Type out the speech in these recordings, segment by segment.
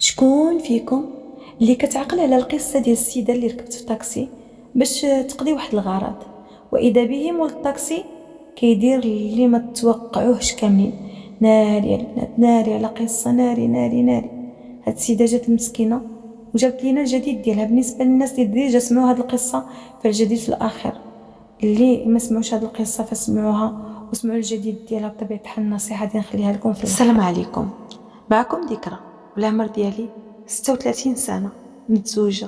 شكون فيكم اللي كتعقل على القصه ديال السيده اللي ركبت في طاكسي باش تقضي واحد الغرض، واذا به مول الطاكسي كيدير اللي ما تتوقعوهش كاملين؟ ناري البنات، ناري على قصه، ناري ناري ناري. هاد السيده جات مسكينه وجابت لينا الجديد ديالها. بالنسبه للناس اللي ديجا سمعوا هاد القصه فالجديد في الاخر، اللي ما سمعوش هاد القصه فسمعوها وسمعوا الجديد ديالها. بطبيعه الحال النصيحه دي نخليها لكم في السلام عليكم. معكم ذكرى، والعمر ديالي 36 سنه، متزوجه.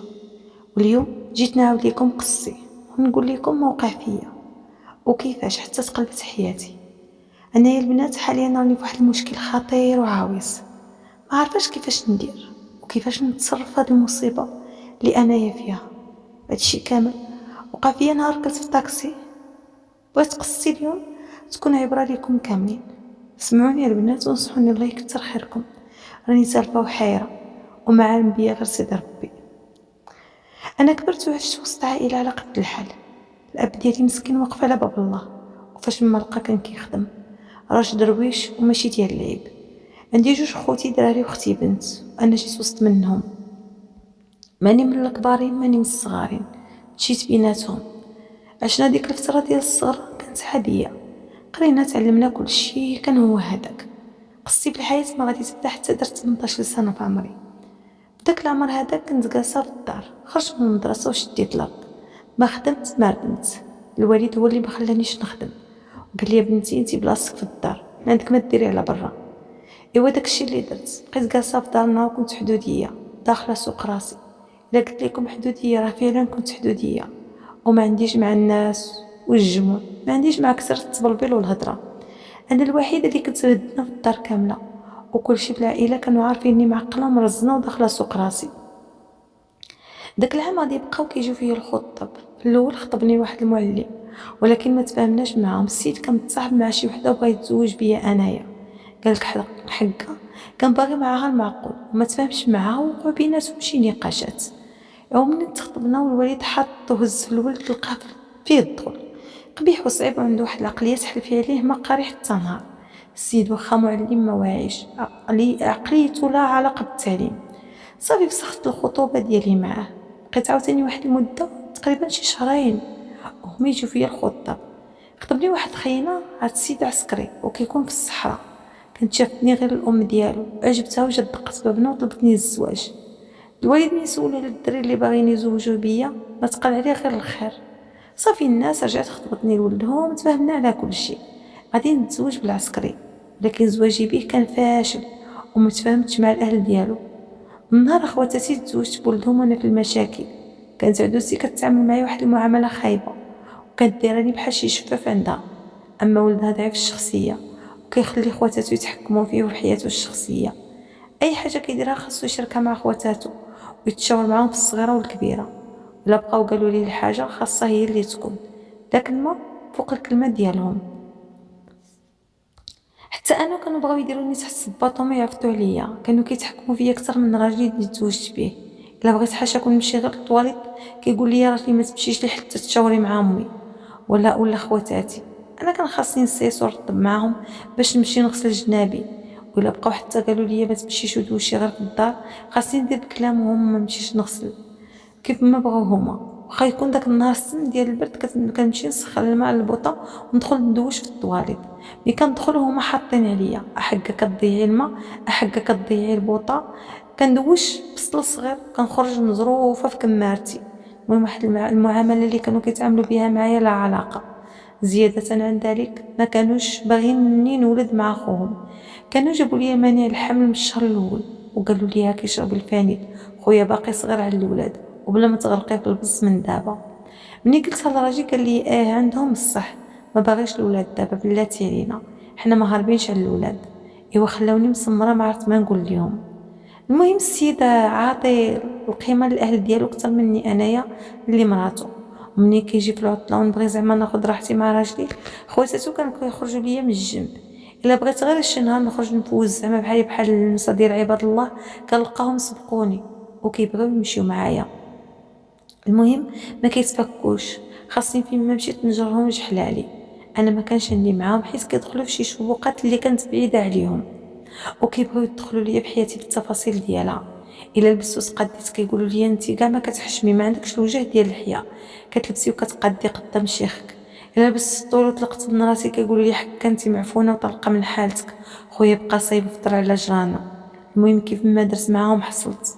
واليوم جيت نعاود لكم قصتي ونقول لكم موقع فيا وكيفاش حتى تقلبت حياتي. انا يا البنات حاليا راني فواحد المشكل خطير وعاوز، ما عارفاش كيفاش ندير وكيفاش نتصرف في هذه المصيبه اللي انايا فيها. هادشي كامل وقع فيا نهار كنت في الطاكسي. بغيت قصتي اليوم تكون عبره لكم كاملين. سمعوني يا البنات ونصحوني، الله يكثر خيركم. راني سالفه وحيره وما عالم بيا غير سيدي ربي. انا كبرت وعشت وسط عائله على قد الحال. الاب ديالي مسكين واقف على باب الله، وفاش ما لقى كان كيخدم، راجل درويش وماشي ديال اللعب. عندي جوج خوتي دراري واختي بنت، وانا جيت وسط منهم. ماني من الكبارين ماني من الصغارين، مشيت بيناتهم. عشنا ديك الفتره ديال الصغر كانت عاديه، قرينا تعلمنا كل شيء، كان هو هذاك. قصتي في الحياه ما غادي تبدا حتى درت 18 سنه في عمري. بداك العمر هذا كنت جالسه في الدار، خرجت من المدرسه وشديت الارض، ما خدمت ما ردمت. الوالد هو اللي ما خلانيش نخدم، وقال لي بنتي انت بلاصتك في الدار، ما عندك ما ديري على برا. ايوا داكشي اللي درت، بقيت جالسه في دارنا وكنت حدوديه داخله سوق راسي. الا قلت لكم حدوديه راه فعلا كنت حدوديه، وما عنديش مع الناس والجمع، ما عنديش مع كثرة التبلبل والهضره. انا الوحيده اللي كنت ردنا في الدار كامله، وكلشي في العائله كانوا عارفيني معقله ومرزنه وداخله سوق راسي. داك العام غادي يبقاو كيجيو فيا الخطب. في الاول خطبني واحد المعلم، ولكن ما تفاهمناش معاهم. السيد كان متصاحب مع شي وحده وبغى يتزوج بيا انايا. قالك حقه كان باغي معاها المعقول وما تفاهمش معاها، ووقعوا بيناتهم شي نقاشات. ومن تخطبنا والوالد حط وهز في الولد لقاه فيه الدخل قبيح وصعيب، وعنده واحد العقليه تحلف عليه ما قاري حتى نهار. السيد واخا معلم ما واعيش، عقليته لا علاقه بالتعليم. صافي فسخت الخطوبه ديالي معاه. بقيت عاوتاني واحد المده تقريبا شي شهرين وهم يجوا فيا الخطاب. خطبني واحد خينا عاد السيد عسكري وكيكون في الصحراء. كانت شافتني غير الام ديالو، عجبتها وجات دقت بابنا وطلبتني الزواج. الوالد من سول على الدري اللي باغيين يزوجوا بيا ما تقال عليه غير الخير. صافي الناس رجعت خطبتني لولدهم، تفاهمنا على كل شيء، غادي نتزوج بالعسكري. لكن زواجي به كان فاشل وما تفاهمتش مع الاهل ديالو. من نهار خواتاتي تزوجت بولدهم وانا في المشاكل. كانت عدوسي كتعامل معايا واحد المعامله خايبه، وكانت دايراني بحال شي شفاف عندها. اما ولدها ضعيف الشخصيه وكيخلي خواتاتو يتحكموا فيه وحياته الشخصيه. اي حاجه كيديرها خاصو يشاركها مع خواتاتو ويتشاور معاهم في الصغيره والكبيره. الا بقاو قالوا لي الحاجه خاصها هي اللي تكون، لا كلمه فوق الكلمه ديالهم. حتى انا كانوا بغاو يديروني تحت الصباط وما يعرفتوا عليا، كانوا كيتحكموا فيا اكثر من راجلي اللي تزوجت به. الا بغيت حاشا كون نمشي غير للطواليت كيقول لي راجلي ما تمشيش لي حتى تشاوري مع امي ولا خواتاتي. انا كان خاصني نسيس ونرطب معاهم باش نمشي نغسل جنابي. ولا بقاو حتى قالوا لي ما تمشيش ودوشي غير في الدار، خاصني ندير بكلامهم ما نمشيش نغسل كيف ما بغاو هما. واخا يكون داك النهار السن ديال البرد كنمشي نسخن الماء على البوطه وندخل ندوش في الطواليت. ملي كندخل هما حاطين عليا احكا كتضيعي الماء، احكا كتضيعي البوطه. كندوش بسطل صغير كنخرج مزروفه في كمارتي. المهم واحد المعامله اللي كانوا كيتعاملوا بها معايا لا علاقه. زياده عن ذلك ما كانوش باغيني نولد مع خوهم. كانوا جابوا لي مانع الحمل من الشهر الاول وقالوا لي هاكي شربي الفانيل، خويا باقي صغير على الاولاد وبلا ما تغرقي في البص من دابا. ملي قلت لراجي قال لي عندهم الصح، ما باغيش الاولاد دابا بلاتي علينا، حنا ما هاربينش على الاولاد. ايوا خلاوني مسمره ما عرفت ما نقول لهم. المهم السيد عاطي القيمه للاهل ديالو اكثر مني انايا اللي مراتو. ومني كيجي في العطله ونبغي زعما ناخذ راحتي مع راجلي، خواتاتو كانوا كيخرجوا ليا من الجنب. الا بغيت غير شي نهار نخرج نفوز زعما بحال النساء ديال عباد الله كنلقاهم سبقوني وكيبغيو يمشيو معايا. المهم ما كيتفكوش، خاصني فين ما مشيت نجرهم جحلالي. انا ما كانش عندي معاهم حيت كيدخلوا في شي شبوقات اللي كانت بعيده عليهم وكيبغيو يدخلوا ليا بحياتي بالتفاصيل ديالها. الا لبست وتقديت كيقولوا لي انت كاع ما كتحشمي، ما عندكش الوجه ديال اللحيه، كتلبسي وكتقدي قدام شيخك. الا لبست طول وطلقت من راسي كيقولوا لي حكا انت معفونه وطلقه من حالتك. خويا بقى صايب فطر على جرانا. المهم كيف ما درت معاهم حصلت.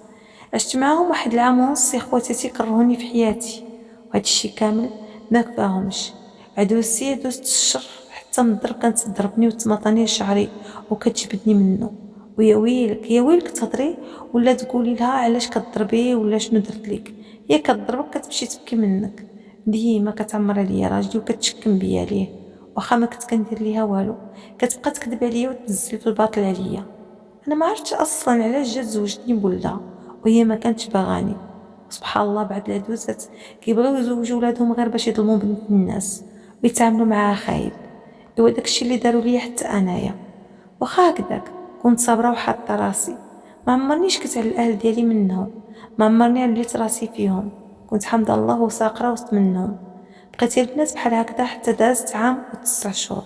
عشت معاهم واحد العام ونص، خواتاتي كرهوني في حياتي، وهذا الشيء كامل ما كفاهمش. عدوسي دوزت الشر حتى من الضرب، كانت تضربني وتماطني شعري وكتجبدني منه. ويا ويلك يا ويلك تهضري ولا تقولي لها علاش كتضربي ولا شنو درت لك. هي كتضربك كتمشي تبكي منك، ديما كتعمر عليا راجلي وكتشكم بيا ليه، واخا ما كنت كندير ليها والو. كتبقى تكذب عليا وتنزل في الباطل عليا. انا ما عرفتش اصلا علاش جات زوجتني بولدها وهي ما كانتش باغاني. سبحان الله، بعد العدوزات كيبغيو يزوجوا ولادهم غير باش يظلموا بنت الناس ويتعاملوا معاها خايب. ايوا داكشي اللي داروا ليا حتى انايا. واخا هكذاك كنت صابره وحاطه راسي، ما عمرني شكيت على الاهل ديالي منهم، ما عمرني عليت راسي فيهم. كنت حمد الله وساقره وسط منهم. بقيت البنات بحال هكذا حتى دازت عام و9 شهور.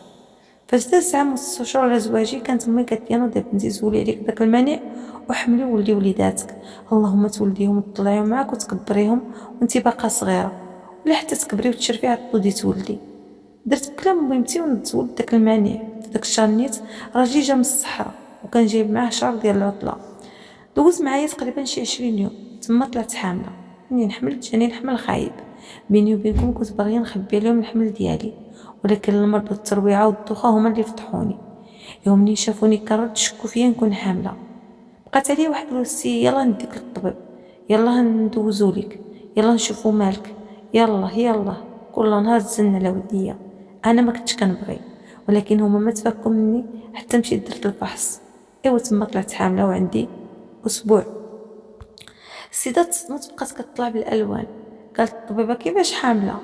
فاش داز عام و6 شهور على زواجي كانت امي قالت لي نوضي بنتي زولي عليك داك المانع وحملي وولدي وليداتك، اللهم تولديهم وتطلعيهم معاك وتكبريهم وانتي باقا صغيره، ولا حتى تكبري وتشرفي عاد تودي تولدي. درت بكلام مهمتي ونضت ولد داك المانع. في داك الشهر نيت راجلي جا من الصحراء وكان جايب معاه شهر ديال العطله. دوز معايا تقريبا شي 20 يوم، تما طلعت حامله. منين حملت جاني الحمل خايب. بيني وبينكم كنت باغيه نخبي عليهم الحمل ديالي، ولكن المرض والترويعه والدوخه هما اللي فضحوني. يوم منين شافوني كررت شكوا فيا نكون حامله. بقات عليا واحد الوصيه، يلا نديك للطبيب، يلا ندوزو لك، يلا نشوفوا مالك، يلا يلا. كل نهار تزن على وديا. انا ما كنتش كنبغي، ولكن هما ما تفكوا مني حتى مشيت درت الفحص. ايوا تما طلعت حامله وعندي اسبوع. السيده تصدمت، بقات كتطلع بالالوان. قالت الطبيبه كيفاش حامله؟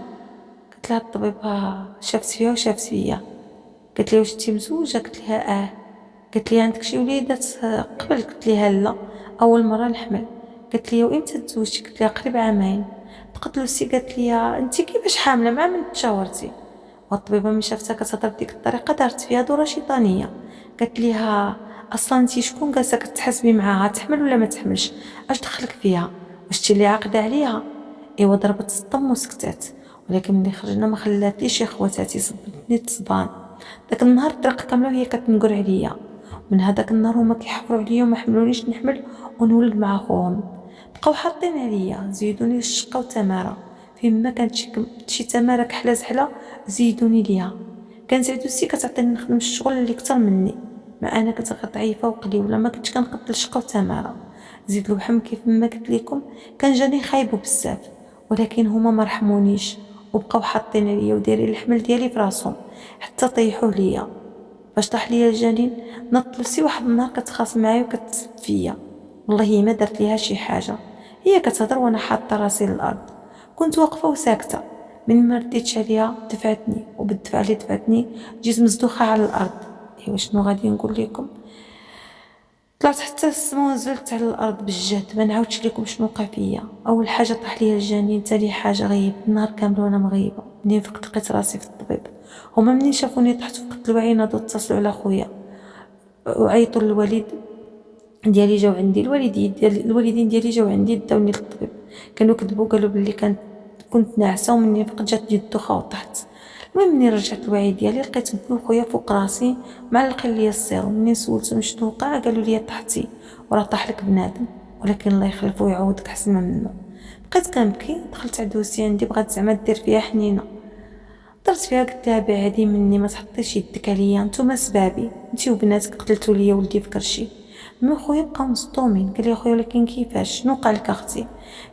قلت لها الطبيبه شافت فيها وشافت فيا. قالت لي واش انتي مزوجه؟ قلت لها اه. قالت لي عندك شي وليدات قبل؟ قلت لها لا، اول مره نحمل. قالت لي وامتى تزوجتي؟ قلت لها قريب عامين. بقات لوسي قالت لي انتي كيفاش حامله مع من تشاورتي؟ والطبيبه من شافتها كتهضر بديك الطريقه دارت فيها دوره شيطانيه. قالت ليها اصلا انتي شكون جالسه كتحاسبي معاها تحمل ولا ما تحملش؟ اش دخلك فيها؟ واش انتي اللي عاقده عليها؟ ايوا ضربت الصدم وسكتات. ولكن ملي خرجنا ما خلاتليش خواتاتي، صبتني التصبان. داك النهار الطريق كامله وهي كتنقر عليا. من هذاك النهار هما كيحفروا عليا وما حملونيش نحمل ونولد مع خوهم. بقاو حاطين عليا، زيدوني الشقه وتماره. فيما كانت شي تماره كحله زحله زيدوني ليها. كانت عدوسي كتعطيني نخدم الشغل اللي كتر مني، ما انا كنت غير ضعيفه وقليله، ما كنتش كنقد الشقه وتماره. زيد الوحم كيف ما قلت لكم كان جاني خايب بزاف، ولكن هما ما رحمونيش وبقاو حاطين عليا ودايرين الحمل ديالي في راسهم حتى طيحوه ليا. فاش طاح ليا الجنين نط لسي واحد النهار كتخاصم معايا وكتسب فيا. والله ما درت ليها شي حاجه، هي كتهضر وانا حاطه راسي للارض. كنت واقفه وساكته. من ما رديتش عليها دفعتني، وبالدفعه اللي دفعتني جيت مزدوخه على الارض. ايوا شنو غادي نقول لكم؟ طلعت حتى السما ونزلت على الارض بالجهد. ما نعاودش لكم شنو وقع فيا. اول حاجه طاح ليا الجنين، ثاني حاجه غيب النهار كامل وانا مغيبه. منين فقت لقيت راسي في الطبيب. هما منين شافوني طحت فقدت الوعي ناضوا اتصلوا على خويا وعيطوا للوالد ديالي. جاو عندي الوالدين ديالي جاو عندي داوني للطبيب. كانوا كذبوا قالوا بلي كنت ناعسه ومنين فقت جاتني الدوخه وطحت. المهم منين رجعت الوعي ديالي لقيت بنو خويا فوق راسي معلقين ليا السيروم. منين سولتهم شنو وقع قالوا لي طحتي وراه طاح لك بنادم، ولكن الله يخلفه ويعوضك احسن منه. بقيت كنبكي. دخلت عدوسي عندي بغات زعما دير فيها حنينه. درت فيها قلت لها بعدي مني، ما تحطيش يدك عليا، نتوما سبابي، انتي وبناتك قتلتوا ليا ولدي في كرشي. مي خويا بقاو مصدومين. قال لي خويا ولكن كيفاش؟ شنو قال لك اختي؟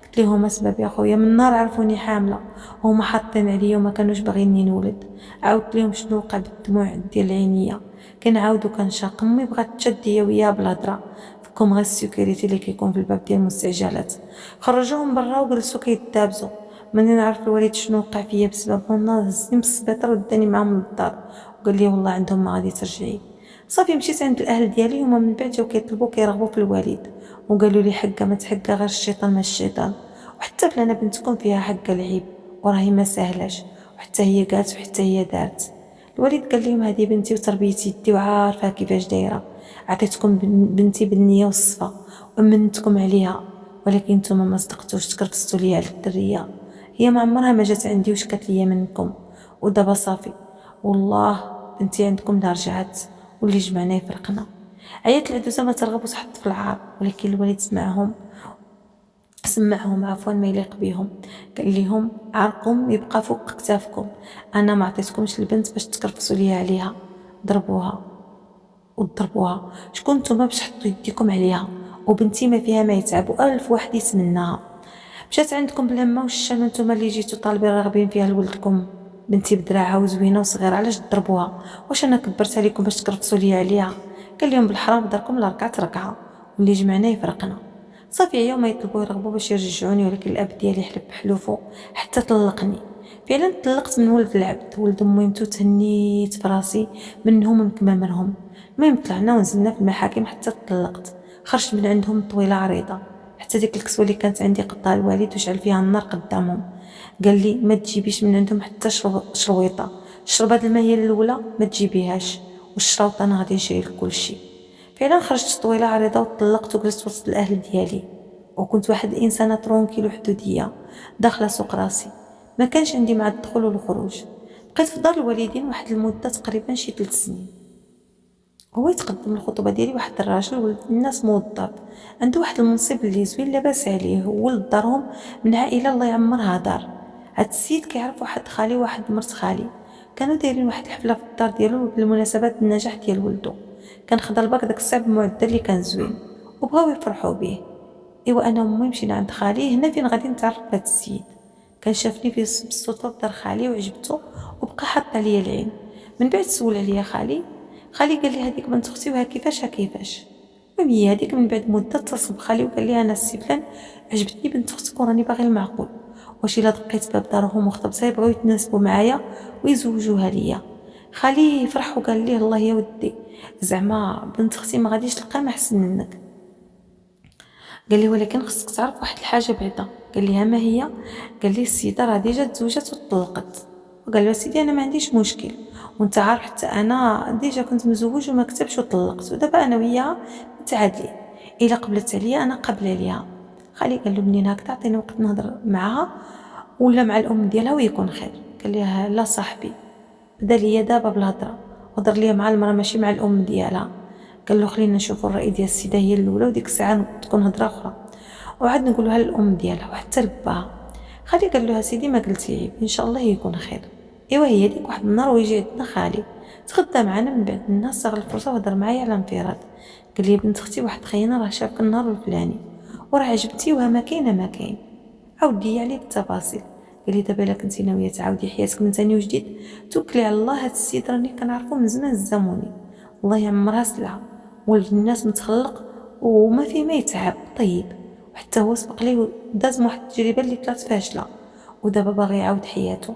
قلت ليه هما سبب يا خويا، من نهار عرفوني حامله هما حاطين عليا وما كانوش باغيني نولد. عاودت لهم شنو وقع بالدموع ديال عينيا. كنعاود وكنشاق. امي بغات تشد هي وياه بالهضره. فكم غير السيكوريتي اللي كيكون في الباب ديال المستعجلات، خرجوهم برا وجلسوا كيتدابزوا. منين عرف الوالد شنو وقع فيا بسببهم هزني من السبيطار وداني معاهم للدار وقال لي والله عندهم ما غادي ترجعي. صافي مشيت عند الاهل ديالي. هما من بعد جاو كيطلبوا كيرغبوا في الوالد وقالوا لي حقه ما تحقه غير الشيطان ما الشيطان، وحتى فلانه بنتكم فيها حق العيب وراهي ما سهلاش، وحتى هي قالت وحتى هي دارت. الوالد قال لهم هذه بنتي وتربيتي يدي وعارفه كيفاش دايره، عطيتكم بنتي بالنيه والصفا وأمنتكم عليها، ولكن نتوما ما صدقتوش، تكرفستوا ليا على الدرية. هي ما عمرها ما جات عندي وشكات ليا منكم، ودابا صافي والله بنتي عندكم دار رجعت، واللي جمعنا يفرقنا. عيات العدوزة ما ترغب وتحط في العار، ولكن الوالد سمعهم عفوا ما يليق بهم. قال لهم عاركم يبقى فوق كتافكم، انا ما عطيتكمش البنت باش تكرفسوا ليا عليها، ضربوها وضربوها. شكون نتوما باش تحطوا يديكم عليها؟ وبنتي ما فيها ما يتعب، والف واحد يتمناها. مشات عندكم بالهمه والشانه، نتوما اللي جيتوا طالبين راغبين فيها لولدكم. بنتي بدراعها وزوينه وصغيره، علاش تضربوها؟ واش انا كبرت عليكم باش تكرفسوا ليا عليها؟ قال لهم بالحرام داركم لا ركعت ركعه، واللي جمعنا يفرقنا. صافي يوم يطلبوا يرغبوا باش يرجعوني، ولكن الاب ديالي حلف بحلوفه حتى طلقني. فعلا طلقت من ولد العبد. ولد امي متو تهنيت في راسي منهم ومن كمامرهم. المهم طلعنا ونزلنا في المحاكم حتى طلقت. خرجت من عندهم طويله عريضه، حتى ديك الكسوه اللي كانت عندي قطعها الوالد وشعل فيها النار قدامهم. قال لي ما تجيبيش من عندهم حتى شرويطه، شرب هاد الماء هي الاولى ما تجيبيهاش، والشراوطه انا غادي نشري لك كلشي. فعلا خرجت طويله عريضه وطلقت وجلست وسط الاهل ديالي. وكنت واحد الانسانه ترونكيل وحدوديه داخله سوق راسي، ما كانش عندي مع الدخول والخروج. بقيت في دار الوالدين واحد المده تقريبا شي 3 سنين. هو يتقدم الخطوبه ديالي واحد الراجل ولد الناس موظف، عنده واحد المنصب اللي زوين لاباس عليه، ولد دارهم من عائله الله يعمرها دار. هاد السيد كيعرف واحد خالي واحد مرت خالي، كانوا دايرين واحد الحفله في الدار ديالو بالمناسبات النجاح ديال ولده. كان خدا الباك داك الصعب المعدل اللي كان زوين، وبغاو يفرحوا به. ايوا انا وامي مشينا عند خالي، هنا فين غادي نتعرف بهاد السيد. كان شافني في بالصدفه في دار خالي وعجبته، وبقى حاط عليا العين. من بعد سول عليا خالي قال لي هذيك بنت اختي وها كيفاش المهم هي هذيك. من بعد مده اتصل بخالي وقال لي انا السي فلان عجبتني بنت اختك وراني باغي المعقول، واش الا دقيت باب دارهم وخطبتها يبغيو يتناسبوا معايا ويزوجوها ليا. خالي فرح وقال لي الله يا ودي، زعما بنت اختي ما غاديش تلقى ما احسن منك. قال لي ولكن خصك تعرف واحد الحاجه بعدا. قال لي ها ما هي؟ قال لي السيده راه ديجا تزوجت وطلقت. وقال له سيدي انا ما عنديش مشكل، وانت عارف حتى انا ديجا كنت مزوج وما كتبش وطلقت، ودابا انا وياها متعادلين، الا قبلت عليا انا قبل عليها. خالي قال له منين هكذا عطيني وقت نهضر معها ولا مع الام ديالها ويكون خير. قال لي لا صاحبي، بدا ليا دابا بالهضره، هضر ليا مع المراه ماشي مع الام ديالها. قال له خلينا نشوفوا الراي ديال السيده هي الاولى، وديك الساعه تكون هضره اخرى وعاد نقولوها للام ديالها وحتى لباها. خالي قال له سيدي ما قلتي عيب، ان شاء الله يكون خير. ايوا هي ديك واحد النهار ويجي عندنا خالي تغدى معنا، من بعد الناس استغل الفرصه وهضر معايا على انفراد. قال لي بنت اختي واحد خينا راه شافك النهار الفلاني وراه عجبتي وها ما كاين. عاود لي عليه بالتفاصيل. قال لي دابا الا كنتي ناويه تعاودي حياتك من ثاني وجديد توكلي على الله، هاد السيد راني كنعرفو من زمان الزموني، الله يعمرها سلعه، ولد الناس متخلق وما فيه ما يتعب، طيب. وحتى هو سبق لي داز واحد التجربه اللي طلعت فاشله، ودابا باغي يعاود حياته.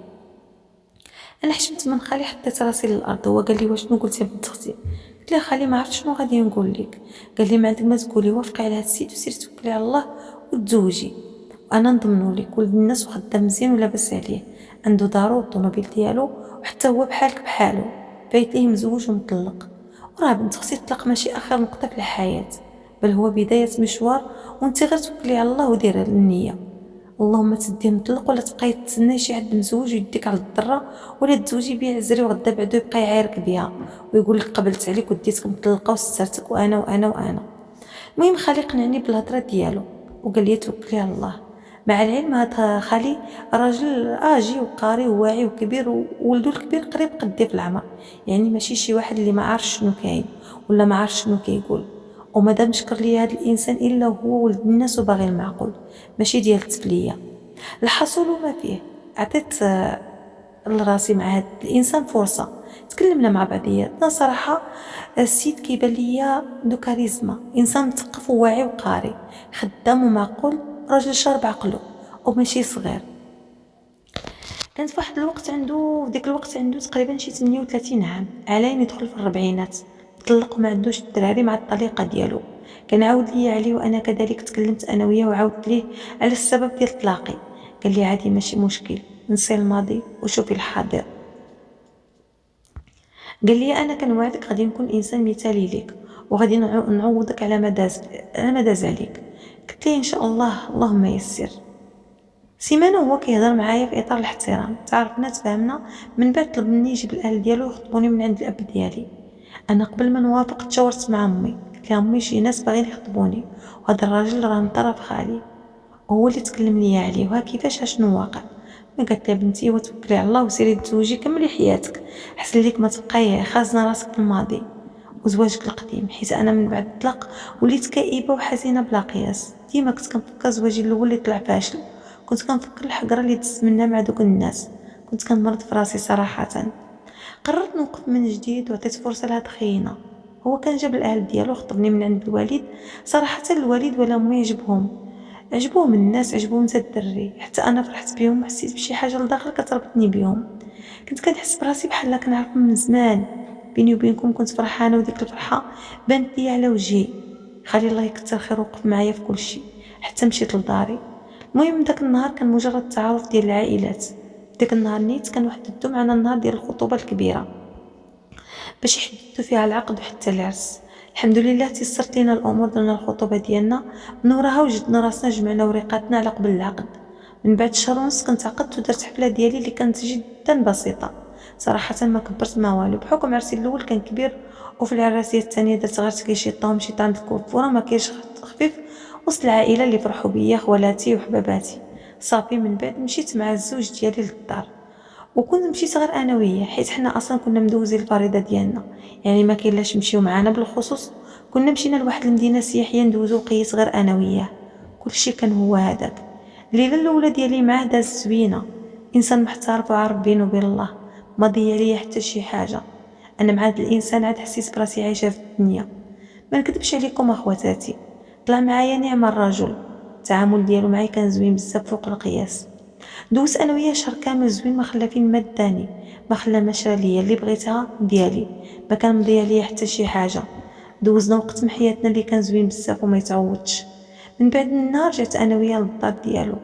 انا حشمت من خالي حطيت راسي للارض. هو قال لي واشنو قلتي بنت اختي؟ قلت له خالي ما عرفت شنو غادي نقول لك. قال لي ما عندك ما تقولي، وافقي على هاد السيد وسيري توكلي على الله وتزوجي، وانا نضمنوا لك ولد الناس وخدام مزيان ولاباس عليه، عنده دارو والطوموبيل ديالو، وحتى هو بحالك بحالو بايت ليه مزوج ومطلق. وراه بنت اختي الطلاق ماشي اخر نقطه في الحياه، بل هو بدايه مشوار، وانت غير توكلي على الله وديري النيه. اللهم تدي مطلق ولا تبقاي تسناي شي حد مزوج ويديك على الضره، ولا تزوجي بيا عزري وغدا بعدو يبقى يعايرك بها ويقول لك قبلت عليك وديتك مطلقه وسترتك وانا. المهم خالي قنعني بالهضره ديالو وقال لي توكلي على الله. مع العلم هذا خالي راجل اجي وقاري وواعي وكبير، وولدو الكبير قريب قدي في العمر، يعني ماشي شي واحد اللي ما عارف شنو كاين ولا ما عارف شنو كيقول. ومادام شكر لي هذا الانسان الا هو ولد الناس وباغي المعقول ماشي ديال التفليه. الحصول ما فيه عطيت لراسي مع هذا الانسان فرصه، تكلمنا مع بعضياتنا صراحه. السيد كيبان ليا عنده كاريزما، انسان مثقف وواعي وقاري، خدام ومعقول، راجل شارب عقله وماشي صغير. كانت في واحد الوقت عنده في ديك الوقت عنده تقريبا شي 38 عام، علين يدخل في الربعينات، طلق وما عندوش الدراري مع الطليقه ديالو. كان عاود لي عليه وانا كذلك تكلمت انا وياه وعاودت ليه على السبب ديال طلاقي. قال لي عادي ماشي مشكل، نسي الماضي وشوفي الحاضر. قال لي انا كنوعدك غادي نكون انسان مثالي ليك، وغادي نعوضك على ما داز عليك. قلت ليه ان شاء الله، اللهم يسر. سيمانه هو كيهضر معايا في اطار الاحترام، تعرفنا تفاهمنا. من بعد طلب مني يجيب الاهل ديالو يخطبوني من عند الاب ديالي. انا قبل ما نوافق تشاورت مع امي، قلت لها امي شي ناس باغيين يخطبوني، وهذا الراجل راه من طرف خالي وهو اللي تكلم لي عليه، وها كيفاش اشنو واقع. ما قالت لها بنتي وتوكلي على الله وسيري تزوجي كملي حياتك، احسن لك ما تبقاي خازنه راسك في الماضي وزواجك القديم. حيت انا من بعد الطلاق وليت كئيبه وحزينه بلا قياس. ديما كنت كنفكر زواجي الاول اللي طلع فاشل، كنت كنفكر الحقره اللي دزت منها مع دوك الناس، كنت كنمرض في راسي صراحه. قررت نوقف من جديد وعطيت فرصه لهاد خينا. هو كان جاب الاهل ديالو خطبني من عند الوالد. صراحه الوالد ولا امي عجبوهم الناس، عجبوهم حتى الدري، حتى انا فرحت بهم وحسيت بشي حاجه لداخل كتربطني بهم. كنت كنحس براسي بحال كنعرفهم من زمان. بيني وبينكم كنت فرحانه، وديك الفرحه بانت لي على وجهي. خلي الله يكثر خير وقف معايا في كل شيء حتى مشيت لداري. المهم داك النهار كان مجرد تعارف ديال العائلات. داك النهار نيت كان وحددو معنا النهار ديال الخطوبه الكبيره باش يحددوا فيها العقد وحتى العرس. الحمد لله تيسرت لينا الامور، درنا الخطوبه ديالنا من وراها وجدنا راسنا جمعنا وريقاتنا على قبل العقد. من بعد شهر ونص كنت عقدت ودرت حفله ديالي اللي كانت جدا بسيطه. صراحه ما كبرت ما والو، بحكم عرسي الاول كان كبير، وفي العراسيه الثانيه درت غير كيشيطه ومشيت عند الكوفوره ما كاينش خفيف وسط العائله اللي فرحوا بيا، خوالاتي وحباباتي. صافي من بعد مشيت مع الزوج ديالي للدار، وكنت مشيت غير انا وياه حيت حنا اصلا كنا مدوزين الفريضه ديالنا، يعني ما كاين لاش نمشيو معانا بالخصوص. كنا مشينا لواحد المدينه سياحيه ندوزو وقيت غير انا وياه. كلشي كان هو هذاك. الليله الاولى ديالي معاه داز زوينه، انسان محترف وعارف بينه وبين الله، ما ضيع ليا حتى شي حاجه. انا مع هذا الانسان عاد حسيت براسي عايشه في الدنيا. ما نكذبش عليكم اخواتاتي، طلع معايا نعم الرجل. التعامل ديالو معايا كان زوين بزاف فوق القياس. دوز انا وياه شهر كامل زوين، ما خلى فين ما داني، ما خلى مشى ليا اللي بغيتها ديالي، ما كان مضيع ليا حتى شي حاجه. دوزنا وقت من حياتنا اللي كان زوين بزاف وما يتعوضش. من بعد النهار جات انا وياه للدار ديالو.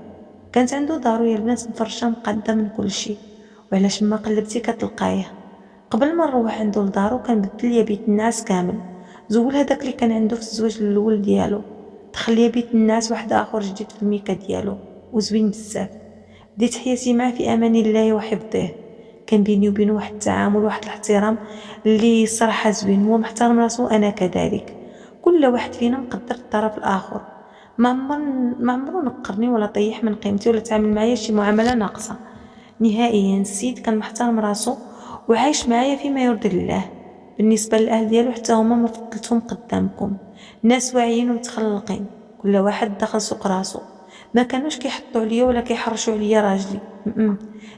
كانت عنده دارو يا البنات مفرشه مقاده من كل شيء، وعلاش ما قلبتي كتلقايه. قبل ما نروح عنده لدارو كان بدل ليا بيت الناس كامل، زول هذاك اللي كان عنده في الزواج الاول ديالو، دخل ليا بيت الناس واحد اخر جديد في الميكا ديالو وزوين بزاف. بديت حياتي معه في امان الله وحفظه. كان بيني وبينه واحد التعامل واحد الاحترام اللي صراحه زوين، هو محترم راسو انا كذلك. كل واحد فينا مقدر الطرف الاخر، ما عمرو نقرني ولا طيح من قيمتي ولا تعامل معايا شي معامله ناقصه نهائيا. السيد كان محترم راسو وعايش معايا فيما يرضي الله. بالنسبه للاهل ديالو حتى هما ما فضلتهم قدامكم، ناس واعيين ومتخلقين، كل واحد دخل سوق راسو. ما كانوش كيحطوا عليا ولا كيحرشوا عليا راجلي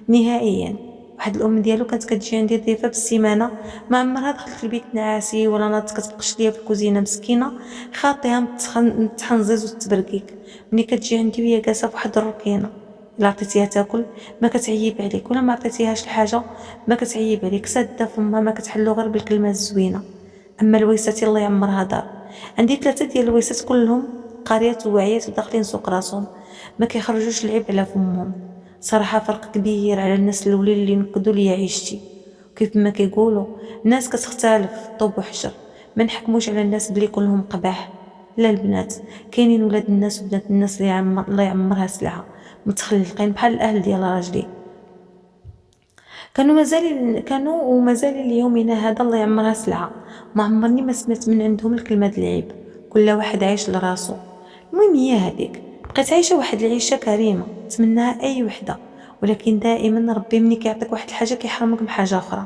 نهائيا. واحد الام ديالو كانت كتجي عندي ضيفه بالسيمانه، ما عمرها دخلت البيت نعاسي ولا ناضت كتبقش ليا في الكوزينه مسكينه، خاطيها متحنزز وتبركيك. ملي كتجي عندي وهي جالسه فواحد الركينه، الا عطيتيها تاكل ما كتعيب عليك، ولا ما عطيتيهاش الحاجه ما كتعيب عليك، ساده فمها ما كتحلو غير بالكلمه الزوينه. اما الويسات الله يعمرها دار. عندي 3 ديال الويسات كلهم قاريات وواعيات وداخلين سوق راسهم، ما كيخرجوش العيب على فمهم. صراحه فرق كبير على الناس الاولين اللي نقدوا لي عيشتي. كيف ما كيقولوا الناس كتختلف طوب وحجر، ما نحكموش على الناس بلي كلهم قباح. لا البنات، كاينين ولاد الناس وبنات الناس اللي الله يعمرها سلعه، متخلقين بحال الاهل ديال راجلي. كانوا ومازال اليومنا هذا الله يعمرها سلعه. ما عمرني ما سمعت من عندهم الكلمه العيب، كل واحد عايش لراسو. المهم هي هذيك بقيت عايشه واحد العيشه كريمه تمناها اي وحده، ولكن دائما ربي مني كيعطيك واحد الحاجه كيحرمك من حاجه اخرى،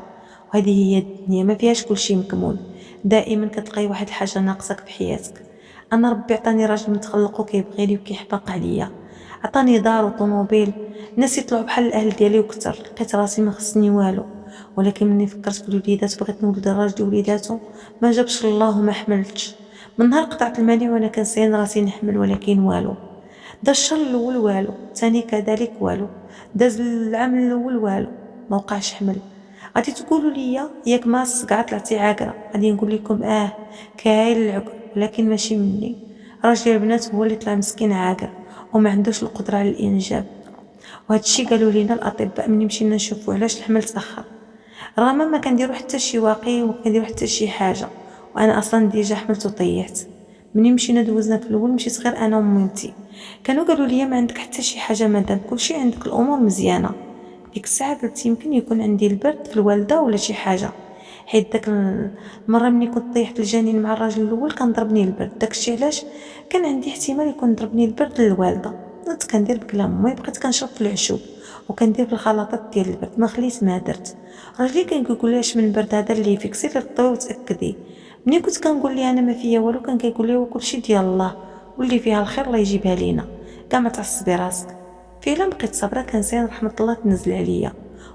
وهذه هي الدنيا ما فيهاش كلشي مكمول. دائما كتلقاي واحد الحاجه ناقصك في حياتك. انا ربي عطاني راجل متخلق وكيبغيني وكيحبق عليا، عطاني دار وطوموبيل، الناس يطلعوا بحال الاهل ديالي وكثر. لقيت راسي ما خصني والو، ولكن مني فكرت في الوليدات بغيت نولد راجلي وليداتو ما جابش الله وما حملتش. من نهار قطعت المانع وانا كنسين راسي نحمل، ولكن والو. داز الشهر الاول والو، الثاني كذلك والو، داز العام الاول والو، ما وقعش حمل. غادي تقولوا لي ياك ما صقعت طلعتي عاقره، غادي نقول لكم كاين العقل، ولكن ماشي مني. راجلي البنات هو اللي طلع مسكين عاقر وما عندوش القدره على الانجاب، وهذا الشيء قالوا لينا الاطباء ملي مشينا نشوفوا علاش الحمل تاخر. رغم ما كنديروا حتى شي واقي وما كنديروا حتى شي حاجه، وانا اصلا ديجا حملت وطيحت. مني مشينا دوزنا في الاول مشيت غير انا ومامتي، كانوا قالوا لي ما عندك حتى شي حاجه مادام كلشي عندك الامور مزيانه. ديك الساعه قلت يمكن يكون عندي البرد في الوالده ولا شي حاجه، حيت داك المره ملي كنت طيحت الجنين مع الراجل الاول كان ضربني البرد، داكشي علاش كان عندي احتمال يكون ضربني البرد للوالده. كنت كندير بكلام امي، بقيت كنشرب في العشوب وكندير في الخلطات ديال البرد، ما خليت ما درت. راجلي كان كيقول لي اش من برد هذا اللي فيك، سيري للطبيب وتاكدي. ملي كنت كنقول لي انا ما فيا والو كان كيقول لي كلشي ديال الله، واللي فيها الخير الله يجيبها لينا، كاع ما تعصبي راسك. فعلا بقيت صابره، كنسين رحمه الله تنزل عليا،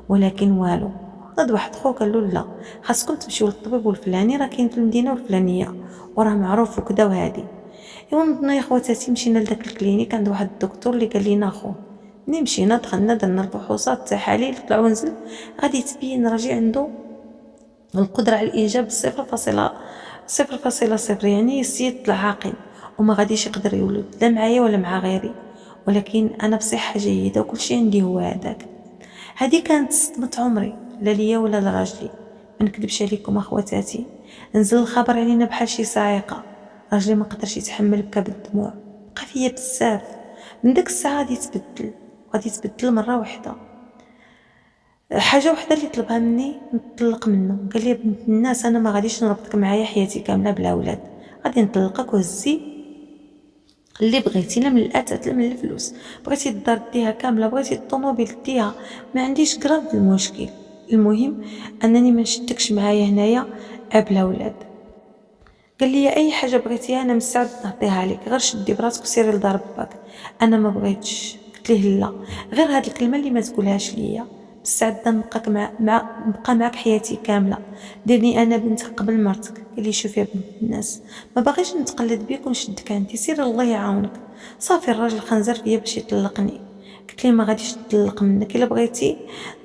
ولكن والو. غد واحد خو قال له لا خاصكم تمشيو للطبيب والفلاني، راه كاين في المدينه والفلانيه وراه معروف وكذا وهادي. ايوا نضنا يا خواتاتي مشينا لداك الكلينيك عند واحد الدكتور اللي قال لينا خو. ملي مشينا دخلنا درنا الفحوصات التحاليل طلعوا ونزل، غادي تبين راجي عنده القدره على الانجاب 0.0، يعني السيد طلع عاقل وما غاديش يقدر يولد لا معايا ولا مع غيري، ولكن انا بصحه جيده وكل شيء عندي هو هذاك. هذه كانت صدمه عمري، لا ليا ولا لراجلي. ما نكذبش عليكم اخواتاتي، نزل الخبر علينا بحال شي صاعقه. راجلي ما قدرش يتحمل، بكى بالدموع، بقى فيا بزاف. من داك الساعه غادي يتبدل مره واحده. حاجه وحده اللي طلبها مني نطلق منه، قال لي بنت الناس انا ما غاديش نربطك معايا حياتي كامله بلا اولاد، غادي نطلقك وهزي اللي بغيتي، لا من الاثاث لا من الفلوس، بغيتي الدار ديها كامله، بغيتي الطوموبيل ديها، ما عنديش قراب المشكل، المهم انني ما نشدكش معايا هنايا بلا اولاد. قال لي اي حاجه بغيتيها انا مستعد نعطيها لك، غير شدي براسك وسيري لدار باك. انا ما بغيتش، قلت ليه لا، غير هاد الكلمه اللي ما تقولهاش ليا، مستعده نبقاك نبقى معك حياتي كامله، ديرني انا بنتك قبل مرتك. قال لي شوف يا بنت الناس، ما باغيش نتقلد بيك ونشدك عندي، سير الله يعاونك. صافي الراجل خنزر فيا باش يطلقني. قلت لي ما غاديش نطلق منك، الا بغيتي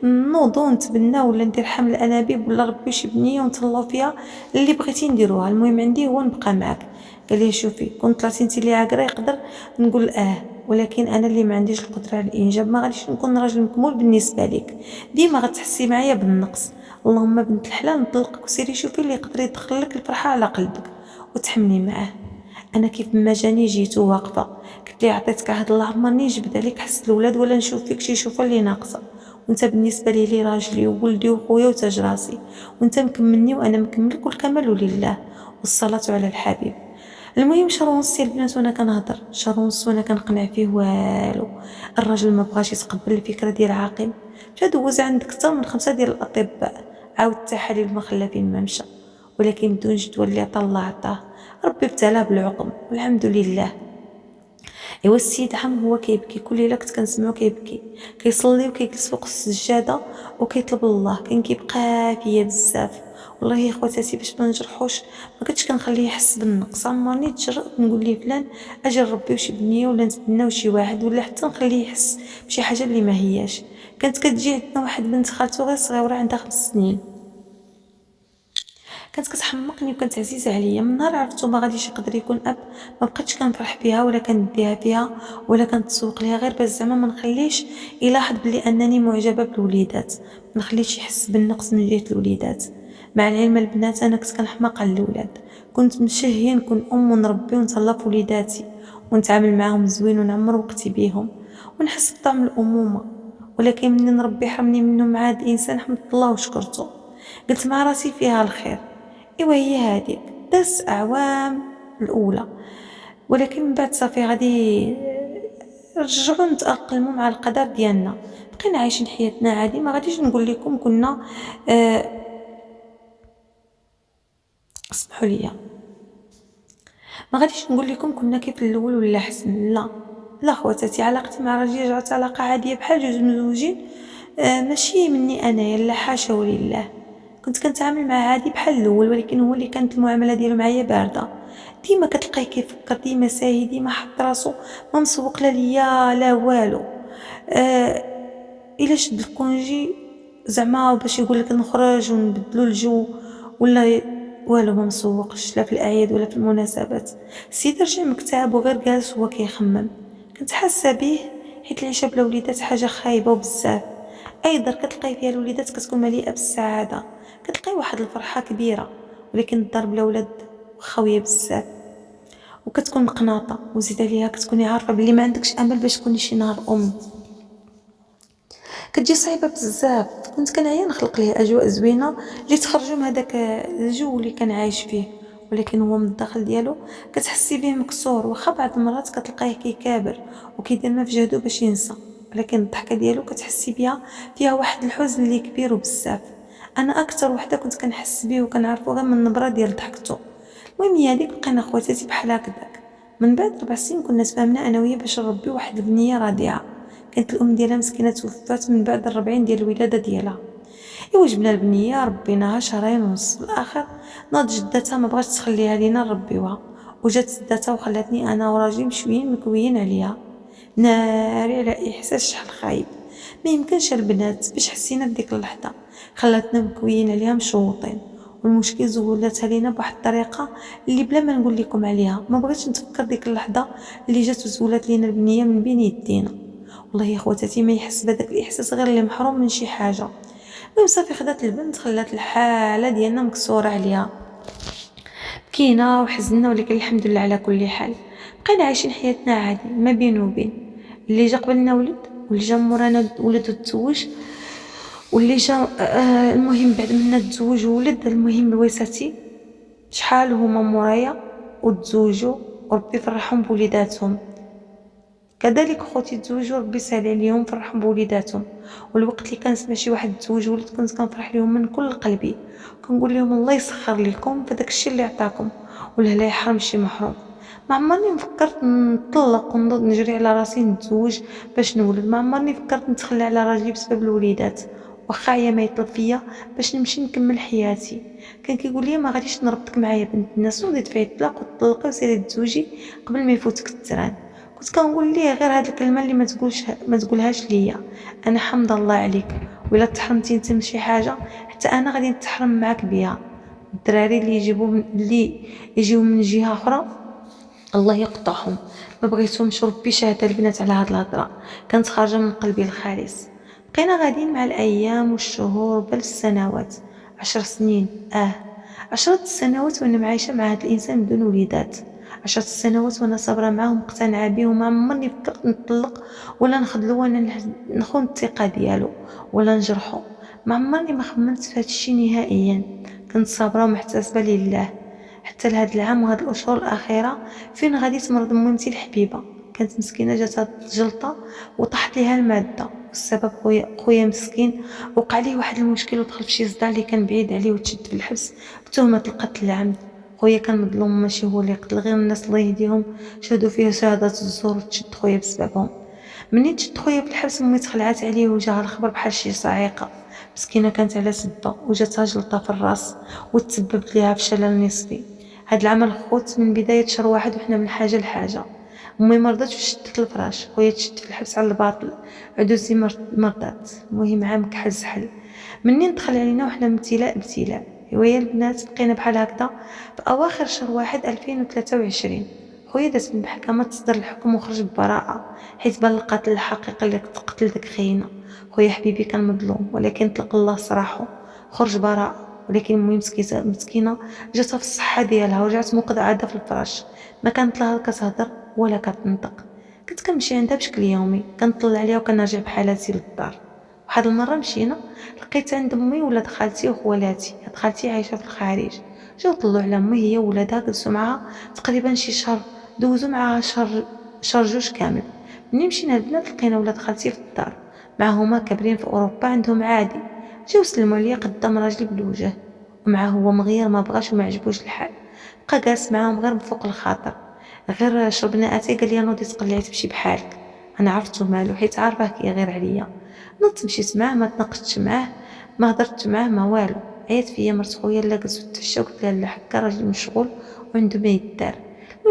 نوضو نتبنى ولا ندير حمل انابيب ولا ربي شي بنيه ونتهلاو فيها، اللي بغيتي نديروها، المهم عندي هو نبقى معك. قال لي شوفي كون طلعتي انت اللي عاقره يقدر نقول ولكن انا اللي ما عنديش القدره على الانجاب ما غاديش نكون راجل مكمول بالنسبه لك، ديما غتحسي معايا بالنقص. اللهم بنت الحلال نطلقك وسيري شوفي اللي يقدر يدخل لك الفرحه على قلبك وتحملي معاه. انا كيف ما جاني جيت واقفه، قلت لي عطيتك عهد الله عمرني نجبد عليك حس الاولاد ولا نشوف فيك شي شوفه اللي ناقصه، وانت بالنسبه لي راجلي وولدي وخويا وتاج راسي، وانت مكملني وانا مكملك والكمال لله والصلاه على الحبيب. المهم شهر ونص يا البنات وانا كنهضر، شهر ونص وانا كنقنع فيه والو. الراجل ما بغاش يتقبل الفكره ديال عاقل، مشى دوز عند اكثر من 5 ديال الاطباء، عاود التحاليل ما خلى فين ما مشى، ولكن بدون جدوى اللي عطا الله عطاه، ربي ابتلاه بالعقم والحمد لله. ايوا السيد عم هو كيبكي كل ليله، كنت كنسمعو كيبكي، كيصلي وكيجلس فوق السجاده وكيطلب الله، كان كيبقى فيا بزاف. والله يا خواتاتي باش ما نجرحوش ما كنتش كنخليه يحس بالنقص، عمرني تجرأت نقول ليه فلان اجي نربيو شي بنيه ولا نتبناو شي واحد ولا حتى نخليه يحس بشي حاجه اللي ما هياش. كانت كتجي عندنا واحد بنت خالته غير صغيره عندها 5 سنين، كانت كتحمقني وكانت عزيزه عليا. من نهار عرفتو ما غاديش يقدر يكون اب، ما بقيتش كنفرح بها ولا كنديها فيها ولا كنتسوق ليها، غير باش زعما ما نخليش يلاحظ بلي انني معجبه بالوليدات، ما نخليش يحس بالنقص من جهه الوليدات. مع العلم البنات انا كنت كنحماق على الاولاد، كنت مشهيه نكون ام ونربي ونتهلا في وليداتي ونتعامل معاهم زوين ونعمر وقتي بيهم ونحس بطعم الامومه، ولكن مني نربي حرمني منهم عاد انسان حمدت الله وشكرته. قلت مع راسي فيها الخير. ايوا هي هذيك داز اعوام الاولى، ولكن من بعد صافي غادي رجعوا نتاقلموا مع القدر ديالنا، بقينا عايشين حياتنا عادي. ما غاديش نقول لكم كنا اسمحوا لي، ما غاديش نقول لكم كنا كيف الاول ولا حسن، لا لا خواتاتي، علاقتي مع راجلي رجعت علاقه عاديه بحال جوج مزوجين. ماشي مني انا، لا حاشا ولله، كنت كنتعامل معاه عادي بحال الاول، ولكن هو اللي كانت المعامله ديالو معايا بارده. ديما كتلقاي كيفكر، ديما ساهي، ديما حط راسو ما مسوق لا ليا لا والو. الا شد الكونجي زعما باش يقول لك نخرج ونبدلوا الجو ولا والو، ما مسوقش لا في الاعياد ولا في المناسبات. السيد رجع مكتئب وغير جالس هو كيخمم. كنت حاسه به حيت العيشه بلا وليدات حاجه خايبه وبزاف. اي دار كتلقاي فيها الوليدات كتكون مليئه بالسعاده، كتلقاي واحد الفرحه كبيره، ولكن الدار بلا ولاد خاويه بزاف، وكتكون مقناطه، وزيد عليها كتكوني عارفه بلي ما عندكش امل باش تكوني شي نهار كتجي صعيبه بزاف. كنت كنعيا نخلق ليه اجواء زوينه اللي تخرجوا من هذاك الجو اللي كان عايش فيه، ولكن هو من الداخل ديالو كتحسي به مكسور. واخا بعض المرات كتلقاه كيكابر وكيدير ما في جهده باش ينسى، ولكن الضحكه ديالو كتحسي بها فيها واحد الحزن اللي كبير وبزاف. انا اكثر وحده كنت كنحس به وكنعرفو غير من النبره ديال ضحكته. المهم هي هذيك بقينا خواتاتي بحال هكذاك. من بعد 4 سنين كنا تفاهمنا انا وهي باش نربي واحد البنيه رضيعه. كانت الام ديالها مسكينه توفات من بعد 40 ديال الولاده ديالها. ايوا جبنا البنيه ربيناها شهرين ونص، في الاخر ناض جدتها ما بغاتش تخليها لينا نربيوها، وجات سداتها وخلاتني انا وراجلي مشويين مكويين عليها. ناري على احساس شحال خايب. ما يمكنش البنات باش حسينا بديك اللحظه، خلاتنا مكويين عليها مشوطين. والمشكل زولاتها لينا بواحد الطريقه اللي بلا ما نقول لكم عليها. ما بغيتش نتفكر ديك اللحظه اللي جات وزولات لينا البنيه من بين يدينا. والله يا خواتاتي ما يحس بهذاك الاحساس غير اللي محروم من شي حاجه. المهم صافي خدات البنت، خلات الحاله ديالنا مكسوره عليها، بكينا وحزنا، ولكن الحمد لله على كل حال. بقينا عايشين حياتنا عادي ما بين وبين. اللي جا قبلنا ولد، واللي جا مورانا ولد وتزوج، واللي جا المهم بعد منا تزوج وولد. المهم الوسطي شحال هما مورايا وتزوجوا وربي فرحهم بوليداتهم. كذلك خوتي تزوجوا ربي يسهل عليهم فرحهم بوليداتهم. والوقت اللي كنسمع شي واحد تزوج ولد كنت كنفرح لهم من كل قلبي، كنقول لهم الله يسخر لكم فداك الشيء اللي عطاكم، ولا لا يحرم شي محروم. ما عمرني فكرت نطلق ونضد نجري على راسي نتزوج باش نولد. ما عمرني فكرت نتخلى على راجلي بسبب الوليدات، واخا عيا ما يطلب فيا باش نمشي نكمل حياتي. كان كيقول لي ما غاديش نربطك معايا بنت الناس ودي تفعي الطلاق وتطلقي وسيري تزوجي قبل ما يفوتك التران. كنت كنقول ليه غير هاد الكلمه اللي ما تقولهاش ليا، انا حمد الله عليك، ولا تحرمتي انت من شي حاجه حتى انا غادي نتحرم معاك بها. الدراري اللي يجيو من جهه اخرى الله يقطعهم، ما بغيتهمش ربي شهاده البنات على هاد الهضره، كانت خارجه من قلبي الخالص. بقينا غاديين مع الايام والشهور بل السنوات. 10 سنين 10 سنوات وانا عايشه مع هاد الانسان بدون وليدات. 10 سنوات وانا صابره معاه ومقتنعه به، وما عمرني فكرت نطلق ولا نخذلو ولا نخون الثقه ديالو ولا نجرحو. ما عمرني ما خممت في هذا الشيء نهائيا. كنت صابره ومحتسبه لله حتى لهاد العام وهاد الاشهر الاخيره فين غادي تمرض مهمتي الحبيبه. كانت مسكينه جاتها جلطه وطاحت ليها الماده، والسبب خويا مسكين وقع ليه واحد المشكل ودخل في شي صداع اللي كان بعيد عليه وتشد في الحبس بتهمه القتل العمد. خويا كان مظلوم، ماشي هو اللي قتل، غير الناس الله يهديهم شهدوا فيه شهادات الزور وتشد خويا بسببهم. منين تشد خويا في الحبس امي تخلعات عليه وجاها الخبر بحال شي صاعقه. مسكينه كانت على سبه وجاتها جلطه في الراس وتسببت ليها في شلل نصفي. هاد العمل خوت من بدايه شهر واحد وحنا من حاجه لحاجه. امي مرضت وشدت الفراش، خويا تشد في الحبس على الباطل، عدوسي مرضات. المهم عام كحل زحل. منين دخل علينا وحنا ابتلاء ويا البنات بقينا بحال هكذا. في اواخر شهر واحد 2023 خويا داز من المحكمه تصدر الحكم وخرج ببراءه، حيت بان القاتل الحقيقي اللي قتل داك خينا. خويا حبيبي كان مظلوم ولكن طلق الله سراحه، خرج براءه. ولكن المهم مسكينه جاتها في الصحه ديالها ورجعت موقظه عاده في الفراش، ما كانت لها كتهضر ولا كتنطق. كنت كنمشي عندها بشكل يومي، كنطلع عليها وكنرجع بحالاتي للدار. واحد المره مشينا لقيت عند امي ولاد خالتي وخوالاتي. هاد خالتي عايشه في الخارج، جاو طلعوا على امي هي وولادها، جلسوا معاها تقريبا شي شهر، دوزوا معاها شهر جوج كامل. منين مشينا البنات لقينا ولاد خالتي في الدار معهما كابرين في اوروبا عندهم عادي. جاو سلموا عليا قدام راجلي بالوجه، ومعاه هو مغير ما بغاش وما عجبوش الحال، بقى جالس معاهم غير بفوق الخاطر. غير شربنا اتاي قال لي نوضي تقلعي تمشي بحالك. انا عرفتو مالو حيت عارفاه كيغير عليا. نضت مشيت معاه، ما تناقشتش معاه ما هضرت معاه ما والو. عيات فيا مرت خويا لا جلسوا تفشاو قلت لها لا حكا راجل مشغول وعنده ما يدار.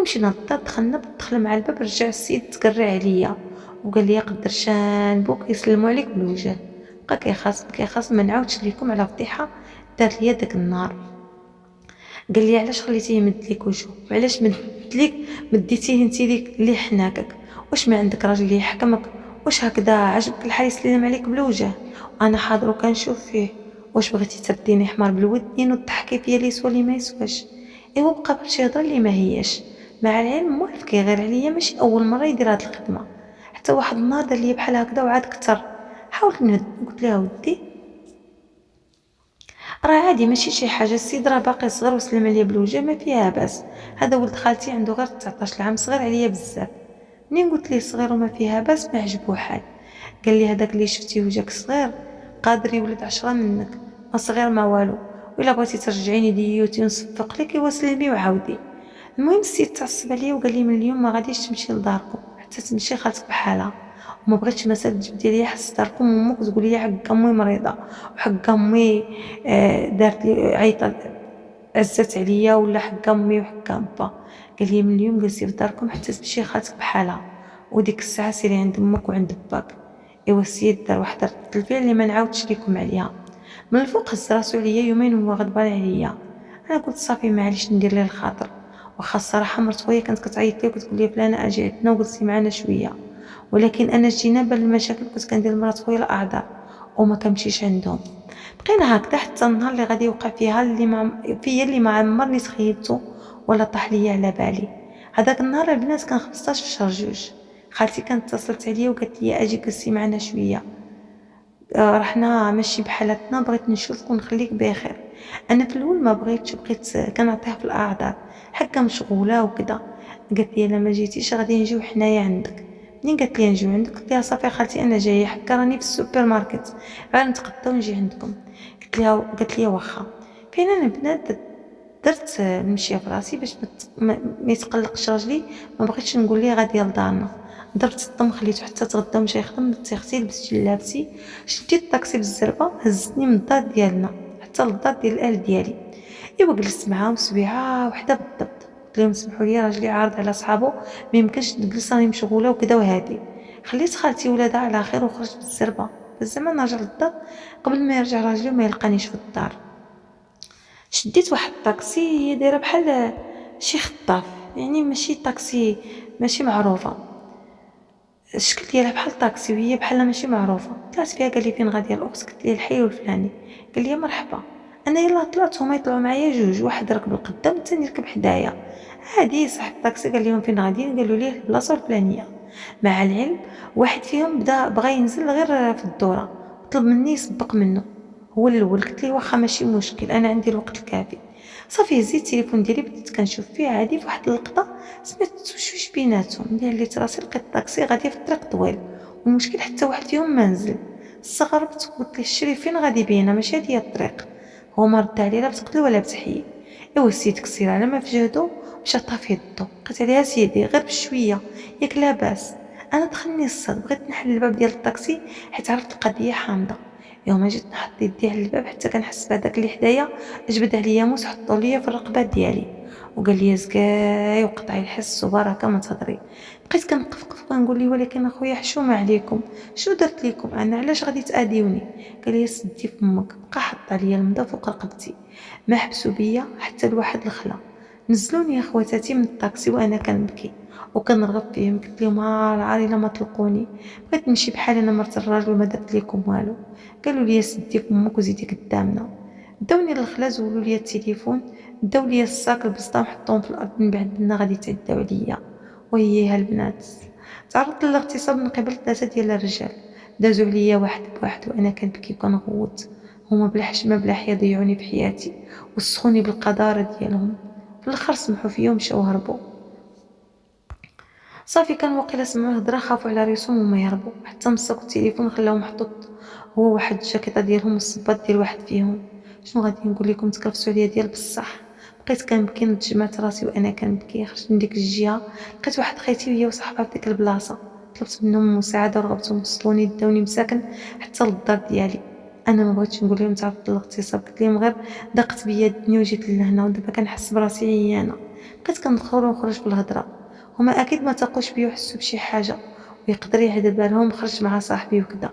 مشينا للدار دخلنا بالدخله مع الباب رجع السيد تقرع عليا وقال لي قدر شان بوك يسلموا عليك بالوجه. بقى كيخاصم ما نعاودش لكم على فضيحه دار ليا داك النهار. قال لي علاش خليتيه يمد لك وجهه وعلاش مديتيه انت ليك اللي حناكك؟ واش ما عندك راجل اللي يحكمك؟ واش هكذا عجبك الحال يسلم عليك بالوجه وانا حاضر وكنشوف فيه؟ واش بغيتي ترديني حمار بالودين وتضحكي فيا لي يسوى لي ما يسواش؟ ايوا بقى برشي هضره اللي ما هياش. مع العلم موالف كيغير عليا، ماشي اول مره يدير هاد الخدمه، حتى واحد النهار دار ليا بحال هكذا وعاد كثر. حاولت نهد، قلت لها ودي راه عادي ماشي شي حاجه، السيد راه باقي صغير وسلم عليا بالوجه ما فيها باس، هذا ولد خالتي عنده غير 19 عام، صغير عليا بزاف. منين قلت ليه صغير وما فيها باس ما عجبو حال، قال لي هذاك اللي شفتي وجهك صغير قادر يولد 10 منك، ما صغير ما والو، وإلا بغيتي ترجعيني ديوتي ونصفق لك ايوا سلمي وعاودي. المهم السيد تعصب عليا وقال لي من اليوم ما غاديش تمشي لداركم حتى تمشي خالتك بحالها، وما بغيتش مثلا تجبدي ليا حس داركم وامك وتقول لي حق امي مريضه وحق امي دارت لي عيطت عزت عليا، ولا حق امي وحق با. قال لي من اليوم جلسي في داركم حتى تمشي خالتك بحالها، وديك الساعه سيري عند امك وعند باك. ايوا السيد دار واحد ردة الفعل اللي ما نعاودش لكم عليها. من الفوق هز راسو عليا يومين وهو غضبان عليا. انا قلت صافي معليش ندير ليه الخاطر، واخا الصراحه مرت خويا كانت كتعيط لي وكتقول لي فلانه اجي عندنا وجلسي معنا شويه، ولكن انا جينابا للمشاكل كنت كندير لمرات خويا الاعذار وما كنمشيش عندهم. بقينا هكذا حتى النهار اللي غادي يوقع فيها اللي ما عمرني تخيلته ولا طاح ليا على بالي. هذاك النهار البنات كان 15 في شهر جوج، خالتي كانت اتصلت عليا وقالت لي اجي جلسي معنا شويه. رحنا ماشي بحالتنا، بغيت نشوفك ونخليك بخير. انا في الاول ما بغيتش، بقيت كنعطيها في الاعذار حكا مشغوله وكذا. قالت لي الا ما جيتيش غادي نجيو حنايا عندك. منين قالت لي نجيو عندك قلت لها صافي خالتي انا جايه، حكا راني في السوبر ماركت غير نتغدى ونجي عندكم. قالت لي واخا. فين انا بنات درت المشيه في راسي باش ما يتقلقش راجلي، ما بغيتش نقول ليه غادي لدارنا. ضربت الطم خليته حتى تغدى ومشى يخدم، درت اختي لبست جلابتي شديت الطاكسي بالزربه هزتني من الدار ديالنا حتى للدار ديال الاهل ديالي. ايوا جلست معاهم سبيعه وحده بالضبط، قلت لهم سمحوا لي راجلي عارض على صحابو ما يمكنش نجلس راني مشغوله وكذا وهادي. خليت خالتي ولادها على خير وخرجت بالزربه باش زعما نرجع للدار قبل ما يرجع راجلي وما يلقانيش في الدار. شديت واحد الطاكسي هي دايره بحال شي خطاف، يعني ماشي طاكسي ماشي معروفه، الشكل ديالها بحال طاكسي وهي بحال ماشي معروفه. طلعت فيها قال لي فين غاديه الاخت؟ قلت ليه الحي الفلاني. قال لي مرحبا. انا يلا طلعت هما يطلعوا معايا جوج، واحد ركب القدام والثاني ركب حدايا. عادي صاحب الطاكسي قال لهم فين غاديين؟ قالوا ليه البلاصه الفلانيه. مع العلم واحد فيهم بغى ينزل غير في الدوره، طلب مني يسبق منه هو الاول. قلت ليه واخا ماشي مشكل انا عندي الوقت الكافي. صافي هزيت التليفون ديالي بديت كنشوف فيه عادي. في واحد اللقطه سمعت تشويش بيناتهم، ملي ليت راسي لقيت الطاكسي غادي في الطريق طويل والمشكل حتى واحد فيهم ما نزل. استغربت قلت ليه الشري فين غادي بينا ماشي هادي الطريق. هو ما رد عليا لا بتقتل ولا بتحيي. ايوا السيد كسير على ما في جهدو مشى طافي الضو. قلت عليها سيدي غير بشويه ياك لاباس. انا دخلني الصد، بغيت نحل الباب ديال الطاكسي حيت عرفت القضيه حامضه. يوم جيت نحط يدي على الباب حتى كنحس بهذاك اللي حدايا جبد عليا موس حطو ليا في الرقبه ديالي وقال لي زكاي وقطعي الحس وبركه ما تهضري. بقيت كنقفقف كنقول لي ولكن اخويا حشومه عليكم، شو درت لكم انا علاش غادي تاديوني؟ قال لي سدي فمك. بقى حط عليا المدا فوق رقبتي، ما حبسوا بيا حتى لواحد الخلا. نزلوني اخواتاتي من الطاكسي وانا كنبكي وكنرغب فيهم. قلت لهم عاري لا ما طلقوني، بغيت نمشي بحال انا مرت الراجل وما درت لكم والو. قالوا لي سدي فمك وزيدي قدامنا. داوني للخلا زولوا لي التليفون، داو لي الصاك البسطه وحطوهم في الارض من بعد بنا غادي تعداو عليا. وهي البنات تعرضت للاغتصاب من قبل 3 ديال الرجال، دازوا عليا واحد بواحد وانا كنبكي وكنغوت. هما بلا حشمه بلا حياه ضيعوني في حياتي وسخوني بالقذاره ديالهم. في الاخر سمحوا فيا ومشاو هربوا. صافي كان واقيلا سمعوا هضره خافوا على ريسهم وما يهربوا، حتى مسكوا التليفون خلاو محطوط هو واحد الجاكيطه ديالهم والصباط ديال واحد فيهم. شنو غادي نقول لكم تكرفسوا عليا ديال بصح. بقيت كنبكي نتجمعت راسي وانا كنبكي. خرجت من ديك الجهه لقيت واحد خيتي وهي وصاحبها في ديك البلاصه، طلبت منهم المساعده ورغبتهم وصلوني داوني مساكن حتى للدار ديالي. انا ما بغيتش نقول لهم تعرضت للاغتصاب، قلت لهم غير ضاقت بيا الدنيا وجيت لهنا ودابا كنحس براسي عيانه. بقيت كندخل ونخرج بالهضره، هما اكيد ما تاقوش بيا وحسوا بشي حاجه ويقدر يعدل بالهم خرج مع صاحبي وكذا،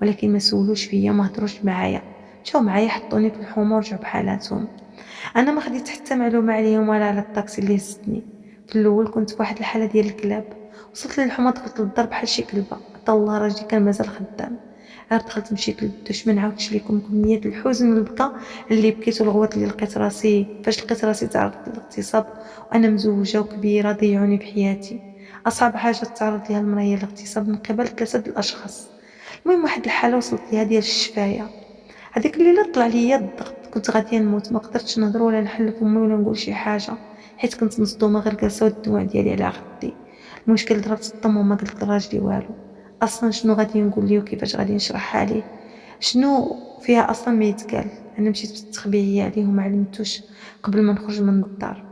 ولكن ما سولوش فيا ما هضروش معايا، مشاو معايا حطوني في الحومه ورجعوا بحالاتهم. انا ما خديت حتى معلومه عليهم ولا على الطاكسي اللي هزتني. في الاول كنت في واحد الحاله ديال الكلاب، وصلت للحومه دخلت للدار بحال شي كلبه. حتى الله راجلي كان مازال خدام. غير دخلت مشيت للدوش، ما نعاودش لكم كمية الحزن والبكا اللي بكيت والغوات اللي لقيت راسي فاش لقيت راسي تعرضت للاغتصاب وانا مزوجه وكبيره، ضيعوني بحياتي. اصعب حاجه تعرض ليها المراه هي الاغتصاب من قبل 3 الاشخاص. المهم واحد الحاله وصلت ليها ديال الشفايه. هذيك الليله طلع ليا الضغط، كنت غاديه نموت، ما قدرتش نهضر ولا نحل فمي ولا نقول شي حاجه، حيت كنت مصدومه غير جالسه والدموع ديالي على خدي. المشكل ضربت الطم وما قلت لراجلي والو. اصلا شنو غادي نقول ليه وكيفاش غادي نشرحها ليه؟ شنو فيها اصلا ما يتقال؟ انا مشيت بالتخبيعيه عليه وما علمتوش قبل ما نخرج من الدار.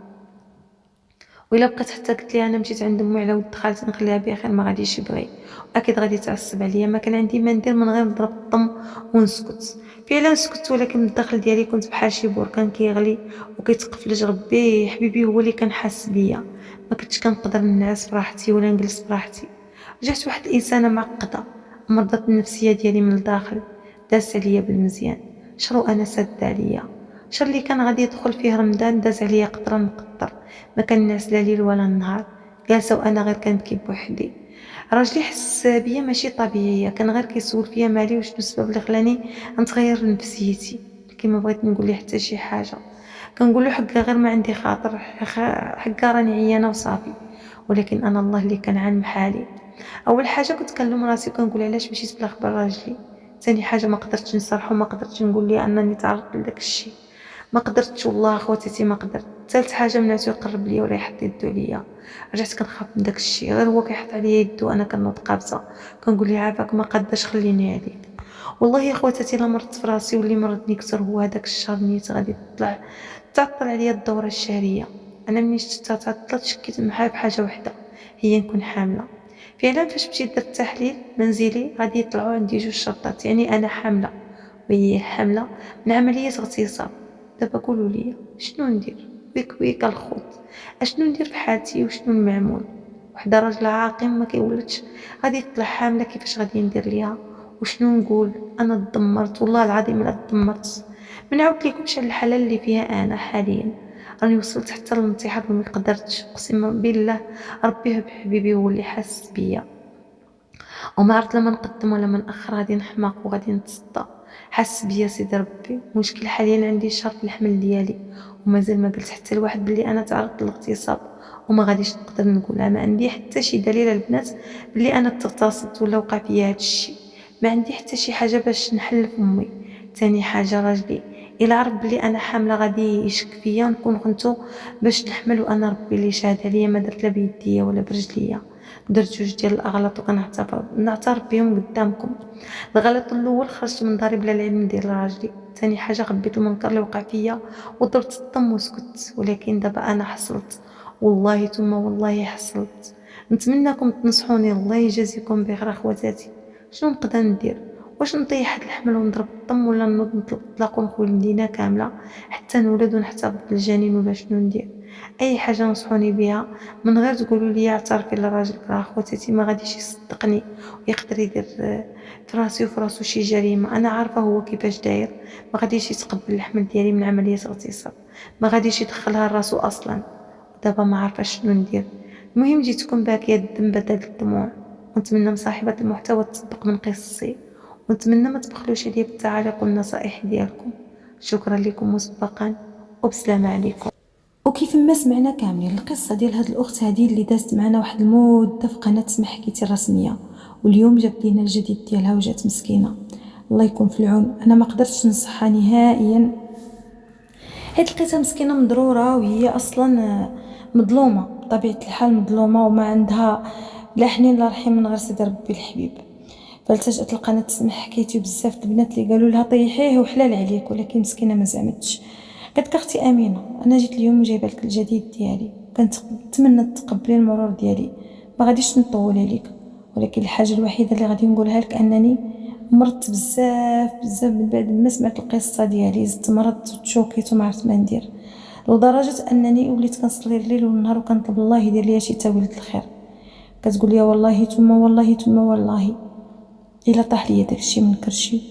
وإلا بقيت حتى قلت لي انا مشيت عند امي على ولد خالتي نخليها بخير ما غاديش يبغي، واكيد غادي يتعصب عليا. ما كان عندي ما ندير من غير نضرب الطم ونسكت. فعلا سكت، ولكن من الداخل ديالي كنت بحال شي بركان كيغلي وكيتقفلج. ربي حبيبي هو اللي كان حاس بيا، ما كنتش كنقدر نعس براحتي ولا نجلس براحتي. رجعت واحد الانسانه معقده، مرضت النفسيه ديالي من الداخل، داس عليا بالمزيان. شرو انا سد عليا، شر اللي كان غادي يدخل فيه رمضان داز عليا قطره نقطر. ما كنعس لا ليل ولا نهار، جالسه وانا غير كنبكي بوحدي. راجلي حس بيا ماشي طبيعيه، كان غير كيسول فيا مالي وشنو السبب اللي خلاني نتغير نفسيتي. كيما بغيت نقول ليه حتى شي حاجه، كنقول له حقا غير ما عندي خاطر، حقا راني عيانه وصافي. ولكن انا الله اللي كان عالم حالي. اول حاجه كنت كنلوم راسي وكنقول علاش مشيت بلا خبر راجلي. ثاني حاجه ما قدرتش نصرحه، ما قدرتش نقول ليه انني تعرضت لداك الشيء، ما قدرتش والله خواتاتي ما قدرت. ثالث حاجه منعتو يقرب ليا ولا يحط يدو عليا. رجعت كنخاف من داك الشيء، غير هو كيحط عليا يدو انا كنوض قابضه، كنقول ليه عافاك ما قداش خليني عليك. والله يا خواتاتي لا مرضت في راسي، واللي مرضني كثر هو هذاك الشهر نيت غادي تعطل عليا الدوره الشهريه. انا مني شفت تعطلت شكيت معاه بحاجه وحده، هي نكون حامله. فعلا فاش مشيت درت التحليل منزلي غادي يطلعوا عندي 2 شرطات، يعني انا حامله وهي حامله من عمليه اغتصاب. دابا قولوا لي شنو ندير؟ ويك الخوت، اشنو ندير في حالتي وشنو المعمول؟ وحده راجله عاقم ما كيولدش غادي تطلع حامله، كيفاش غادي ندير ليها؟ وشنو نقول؟ انا تدمرت والله العظيم الا تدمرت. ما نعاود لكمش على الحاله اللي فيها انا حاليا. راني وصلت حتى للانتحار وما قدرتش، اقسم بالله ربي بحبيبي هو اللي حاس بيا. وما عرفت لما نقدم ولا ما ناخر، غادي نحماق وغادي نتصدى. حس بيا سيدي ربي. مشكل حاليا عندي شهر في الحمل ديالي، ومازال ما قلت حتى لواحد بلي انا تعرضت للاغتصاب، وما غاديش نقدر نقولها. ما عندي حتى شي دليل البنات بلي انا تغتصبت ولا وقع فيا هذا الشيء. ما عندي حتى شي حاجه باش نحل فمي. ثاني حاجه راجلي الا عرف بلي انا حامله غادي يشك فيا، نكون خنتو باش نحمل، وانا ربي اللي شاهد عليا ما درت لا بيديا ولا برجليا. درت 2 ديال الاغلاط نعترف بهم قدامكم. الغلط الاول خرجت من داري بلا العلم ديال راجلي. ثاني حاجه خبيت المنكر اللي وقع فيا وضربت الطم وسكت. ولكن دابا انا حصلت، والله ثم والله حصلت. نتمنىكم تنصحوني، الله يجازيكم بخير اخواتاتي. شنو نقدر ندير؟ واش نطيح هاد الحمل ونضرب الطم، ولا نوض نطلق الطلاق ونخوي المدينه كامله حتى نولد ونحتفظ بالجنين، ولا شنو ندير؟ اي حاجه نصحوني بها، من غير تقولوا لي اعترفي لراجلك. راه خواتاتي ما غاديش يصدقني ويقدر يدير في راسي وفي راسو شي جريمه. انا عارفه هو كيفاش داير، ما غاديش يتقبل الحمل ديالي من عمليه اغتصاب، ما غاديش يدخلها لراسو اصلا. دابا ما عارفه شنو ندير. المهم جيتكم باكيه الدم بدل الدموع، ونتمنى من صاحبه المحتوى تطبق من قصصي، ونتمنى ما تبخلوش عليا بالتعاليق والنصائح ديالكم. شكرا لكم مسبقا، وبسلامه عليكم. وكيف ما سمعنا كاملين القصه ديال هاد الاخت هذه اللي دازت معنا واحد المده في قناه سمح حكيتي الرسميه، واليوم جابت لينا الجديد ديالها وجات مسكينه. الله يكون في العون. انا ما قدرتش ننصحها نهائيا، حيت لقيتها مسكينه مضروره، وهي اصلا مظلومه بطبيعه الحال، مظلومه وما عندها لا حنين لا رحيم من غير سيدي ربي الحبيب. فالتجأت لقناه سمح حكيتي، وبزاف البنات اللي قالوا لها طيحيه وحلال عليك، ولكن مسكينه ما زعمتش. قالت اختي امينه انا جيت اليوم وجايبه لك الجديد ديالي، كنتمنى تقبلي المرور ديالي، ما غاديش نطول عليك. ولكن الحاجه الوحيده اللي غادي نقولها لك انني مرضت بزاف من بعد ما سمعت القصه ديالي. زدت مرضت وتشوكيت وما عرفت ما ندير، لدرجه انني وليت كنصلي الليل والنهار وكنطلب الله يدير لي شي تاويل الخير. كتقول لي والله ثم والله ثم والله الا طاح لي داكشي من كرشي،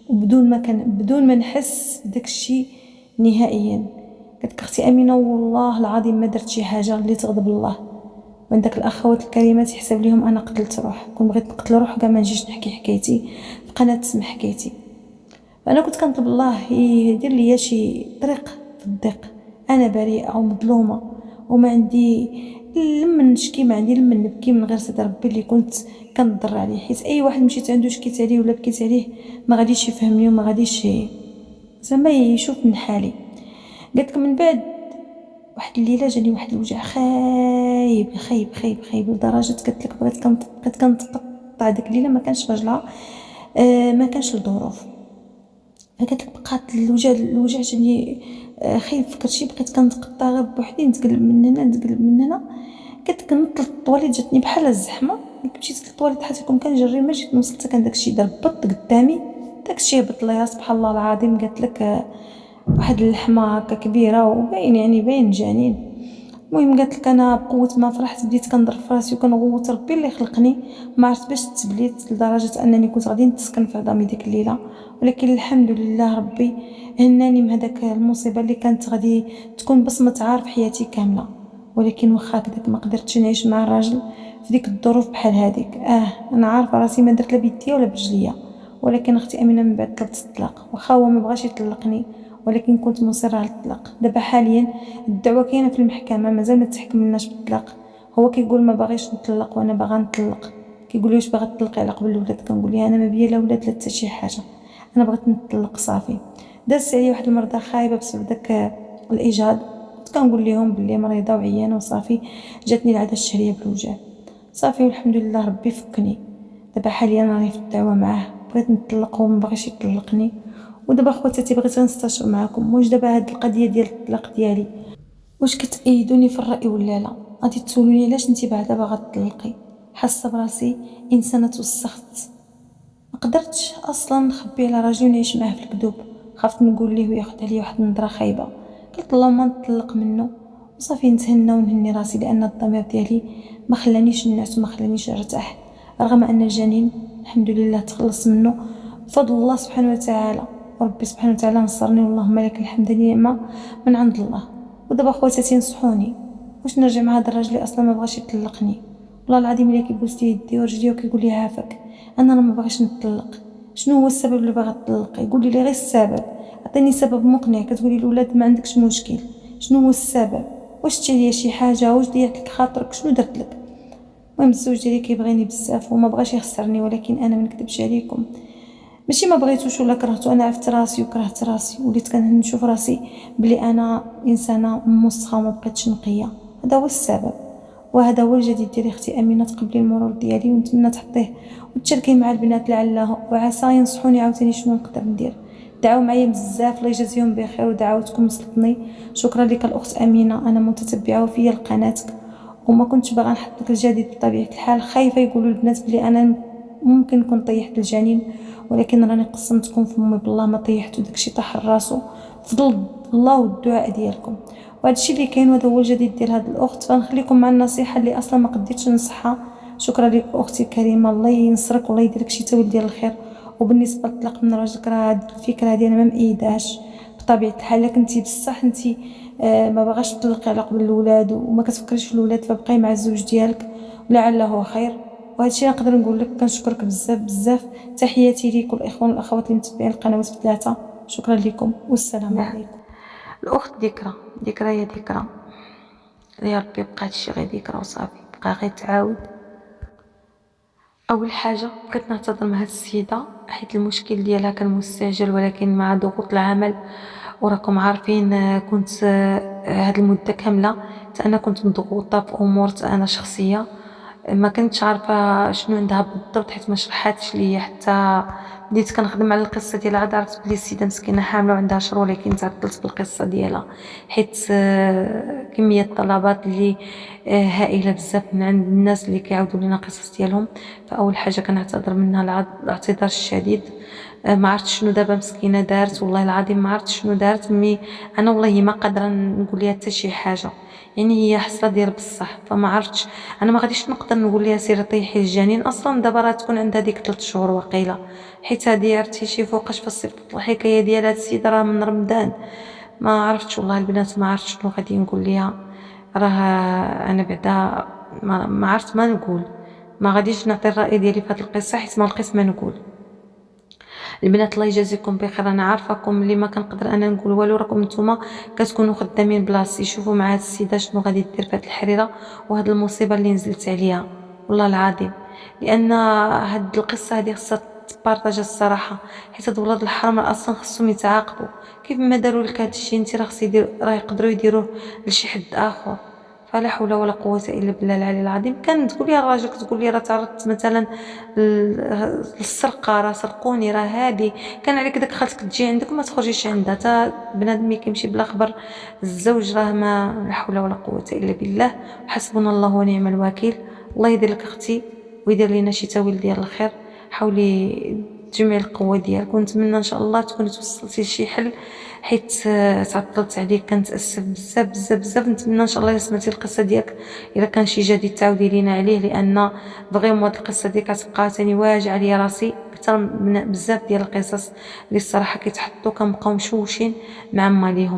بدون ما نحس بداكشي نهائيا. قالت اختي امينه والله العظيم ما درت شي حاجه اللي تغضب الله، ومن داك الاخوات الكريمات يحسب ليهم انا قتلت روح، كون بغيت نقتل روح كاع ما نجيش نحكي حكايتي في قناه تسمع حكايتي. فانا كنت كنطلب الله يدير لي شي طريق في الضيق، انا بريئه ومظلومه وما عندي لمن نشكي، ما عندي لمن نبكي من غير سيد ربي اللي كنت كنضر عليه، حيت اي واحد مشيت عنده شكيت عليه ولا بكيت عليه ما غاديش يفهمني وما غاديش زعما يشوف من حالي. قلت لكم من بعد واحد الليله جاني واحد الوجع خايب خايب خايب خايب لدرجه قلت لك بغيت كنتقطع ديك الليله، ما كانش راجلها ما كانش الظروف. قلت لك بقات الوجع جاني خايب فكرت شي، بقيت كنتقطع غير بوحدي، نتقلب من هنا نتقلب من هنا. قلت لك نط للطواليت جاتني بحال الزحمه، مشيت للطواليت حيت كنجري ما جيت وصلت كان داكشي دار بط قدامي، داكشي هبط ليا سبحان الله العظيم. قلت لك واحد اللحمه هكا كبيره وباين يعني باين جانين. المهم قالت لك انا بقوه ما فرحت بديت كنضرب في راسي وكنغوت ربي اللي خلقني، ما عرفت باش تبليت لدرجه انني كنت غادي نتسكن في عظامي ديك الليله. ولكن الحمد لله ربي هناني من هذاك المصيبه اللي كانت غادي تكون بصمه عار في حياتي كامله. ولكن واخا هكذاك ما قدرتش نعيش مع الراجل في ديك الظروف بحال هذيك. انا عارفه راسي ما درت لا بيديا ولا برجليا، ولكن اختي امينه من بعد طلبت الطلاق، واخا هو ما بغاش يطلقني ولكن كنت مصرة على الطلاق. دابا حاليا الدعوة كاينة في المحكمة، مازال ما تحكمناش بالطلاق. هو كيقول ما باغيش نطلق وانا باغا نطلق، كيقول لي واش باغا تطلقي على قبل الولاد؟ كنقول ليه انا ما بيا لا ولاد لا حتى شي حاجه، انا بغيت نطلق صافي. دازت عليا واحد المرضى خايبه بسبب داك الاجهاض، كنت كنقول لهم بلي مريضه وعيانه وصافي. جاتني العاده الشهريه بالوجع صافي، والحمد لله ربي فكني. دابا حاليا راني في الدعوه معاه، بغيت نطلق وما باغيش يطلقني. ودابا خواتاتي بغيت نستشر معكم، واش دابا هاد القضيه ديال الطلاق ديالي واش كتأيدوني في الراي ولا لا؟ غادي تسولوني علاش انت بعدا باغا تطلقي؟ حاسه براسي انسانه توسخت، ما قدرتش اصلا نخبي على راجلي ونعيش معاه في الكذوب، خفت نقول ليه وياخذ عليا واحد النظره خايبه. قلت اللهم نطلق منه وصافي نتهنى ونهني راسي، لان الضمير ديالي ما خلانيش نعس وما خلانيش نرتاح، رغم ان الجنين الحمد لله تخلص منه بفضل الله سبحانه وتعالى. وربي سبحانه وتعالى نصرني واللهم لك الحمد، نعمه من عند الله. ودابا خواتاتي نصحوني واش نرجع مع هذا الراجل اللي اصلا ما بغاش يطلقني. والله العظيم الا كيبوس لي يدي ورجلي وكيقول لي عافاك انا راه ما باغيش نطلق، شنو هو السبب اللي باغا تطلق؟ يقول لي غير السبب، عطيني سبب مقنع. كتقولي الاولاد ما عندكش مشكل، شنو هو السبب؟ واش شتي ليا شي حاجه؟ واش ضيعت لك خاطرك؟ شنو درت لك؟ المهم الزوج ديالي كيبغيني بزاف وما بغاش يخسرني، ولكن انا ما نكذبش عليكم ماشي ما بغيتوش ولا كرهتو، انا عرفت راسي وكرهت راسي، وليت كنشوف راسي بلي انا انسانه موسخه وما بقيتش نقيه. هذا هو السبب وهذا هو الجديد ديالي. اختي امينه تقبلي المرور ديالي ونتمنى تحطيه وتشاركيه مع البنات لعله وعسى ينصحوني عاوتاني شنو نقدر ندير. دعاو معايا بزاف الله يجازيهم بخير ودعواتكم وصلتني. شكرا لك الاخت امينه، انا متتبعه وفيا لقناتك وما كنتش باغا نحط لك الجديد بطبيعه الحال، خايفه يقولوا البنات بلي انا ممكن نكون طيحت الجنين، ولكن راني قسمتكم في امي بالله ما طيحتو، داكشي طاح راسو فضل الله والدعاء ديالكم. وهذا الشيء اللي كاين وهذا هو الجديد ديال هذه الاخت. فنخليكم مع النصيحه اللي اصلا ما قديتش ننصحها. شكرا لك اختي الكريمه، الله ينصرك والله يدير لك شي تاويل ديال الخير. وبالنسبه للطلاق من راجلك راه هاد الفكره هذه انا ما مأيداش بطبيعه الحال. لكن انت بصح انت ما باغاش تطلقي على قبل الاولاد وما كتفكريش في الاولاد، فبقاي مع الزوج ديالك ولعله خير. وهذا الشيء نقدر نقول لك. كنشكرك بزاف بزاف، تحياتي ليك والاخوان والاخوات اللي متبعين القنوات بثلاثه. شكرا لكم والسلام عليكم. الاخت ذكرى يا ذكرى، يا ربي بقات شي غير ذكرى وصافي، بقى غير تعاود. اول حاجه كنعتذر مع هاد السيده حيت المشكل ديالها كان مستعجل، ولكن مع ضغوط العمل وراكم عارفين كنت هاد المده كامله انا كنت مضغوطه في امور انا شخصيه، ما كنتش عارفه شنو عندها بالضبط حيت ما شرحاتش ليا. حتى بديت كنخدم على القصه ديالها عاد عرفت بلي السيده مسكينه حامله وعندها شهور، ولكن تعطلت بالقصه ديالها حيت كميه الطلبات اللي هائله بزاف من عند الناس اللي كيعاودوا لنا قصص ديالهم. فاول حاجه كنعتذر منها الاعتذار الشديد. ما عرفت شنو دابا مسكينه دارت، والله العظيم ما عرفت شنو دارت. مي انا والله ما قادره نقول لها حتى شي حاجه، يعني هي حسره ديال بصح. فما عرفتش انا ما غاديش نقدر نقول لها سيري طيحي الجنين، اصلا دابا راه تكون عندها ديك 3 شهور وقيله، حيت هذه عرفتي شي فوقاش في الصيف. الحكايه ديال هاد السيده راه من رمضان. ما عرفتش والله البنات، ما عرفتش شنو غادي نقول لها. راه انا بعدا ما عرفت ما نقول، ما غاديش نعطي الراي ديالي في هذه القصه حيت ما لقيت ما نقول. البنات الله يجازيكم بخير، انا عارفاكم اللي ما كنقدر انا نقول والو، راكم نتوما كتكونوا خدامين بلاصتي. شوفوا مع هاد السيده شنو غادي دير في هاد الحريره وهاد المصيبه اللي نزلت عليها والله العظيم. لان هاد القصه هادي خصها تبارطاجا الصراحه، حيت هاد ولاد الحرام اصلا خصهم يتعاقبوا. كيف ما داروا لك هادشي انت راه خص راه يقدروا يديروه لشي حد اخر. فلا حول ولا قوة إلا بالله العلي العظيم. كان تقول لي راجلك تقول لي راه تعرضت مثلا للسرقة، راه سرقوني، راه هادي كان عليك داك خالتك تجي عندك وما تخرجيش عندها. تا بنادم ملي كيمشي بلا خبر الزوج راه ما لا حول ولا قوة إلا بالله. حسبنا الله ونعم الوكيل. الله يدير لك اختي ويدير لنا شي تاويل ديال الخير. حاولي تجمعي القوه ديالك، ونتمنى ان شاء الله تكوني توصلتي لشي حل، حيت تعطلت عليك كنتاسف بزاف بزاف بزاف. نتمنى ان شاء الله الا سمعتي القصه ديالك الا كان شي جديد تعاودي لينا عليه، لان فريمون هاد القصه ديالك كتبقى ثاني واجعه ليا راسي اكثر من بزاف ديال القصص اللي الصراحه كيتحطوا كنبقاو مشوشين مع ماليهم.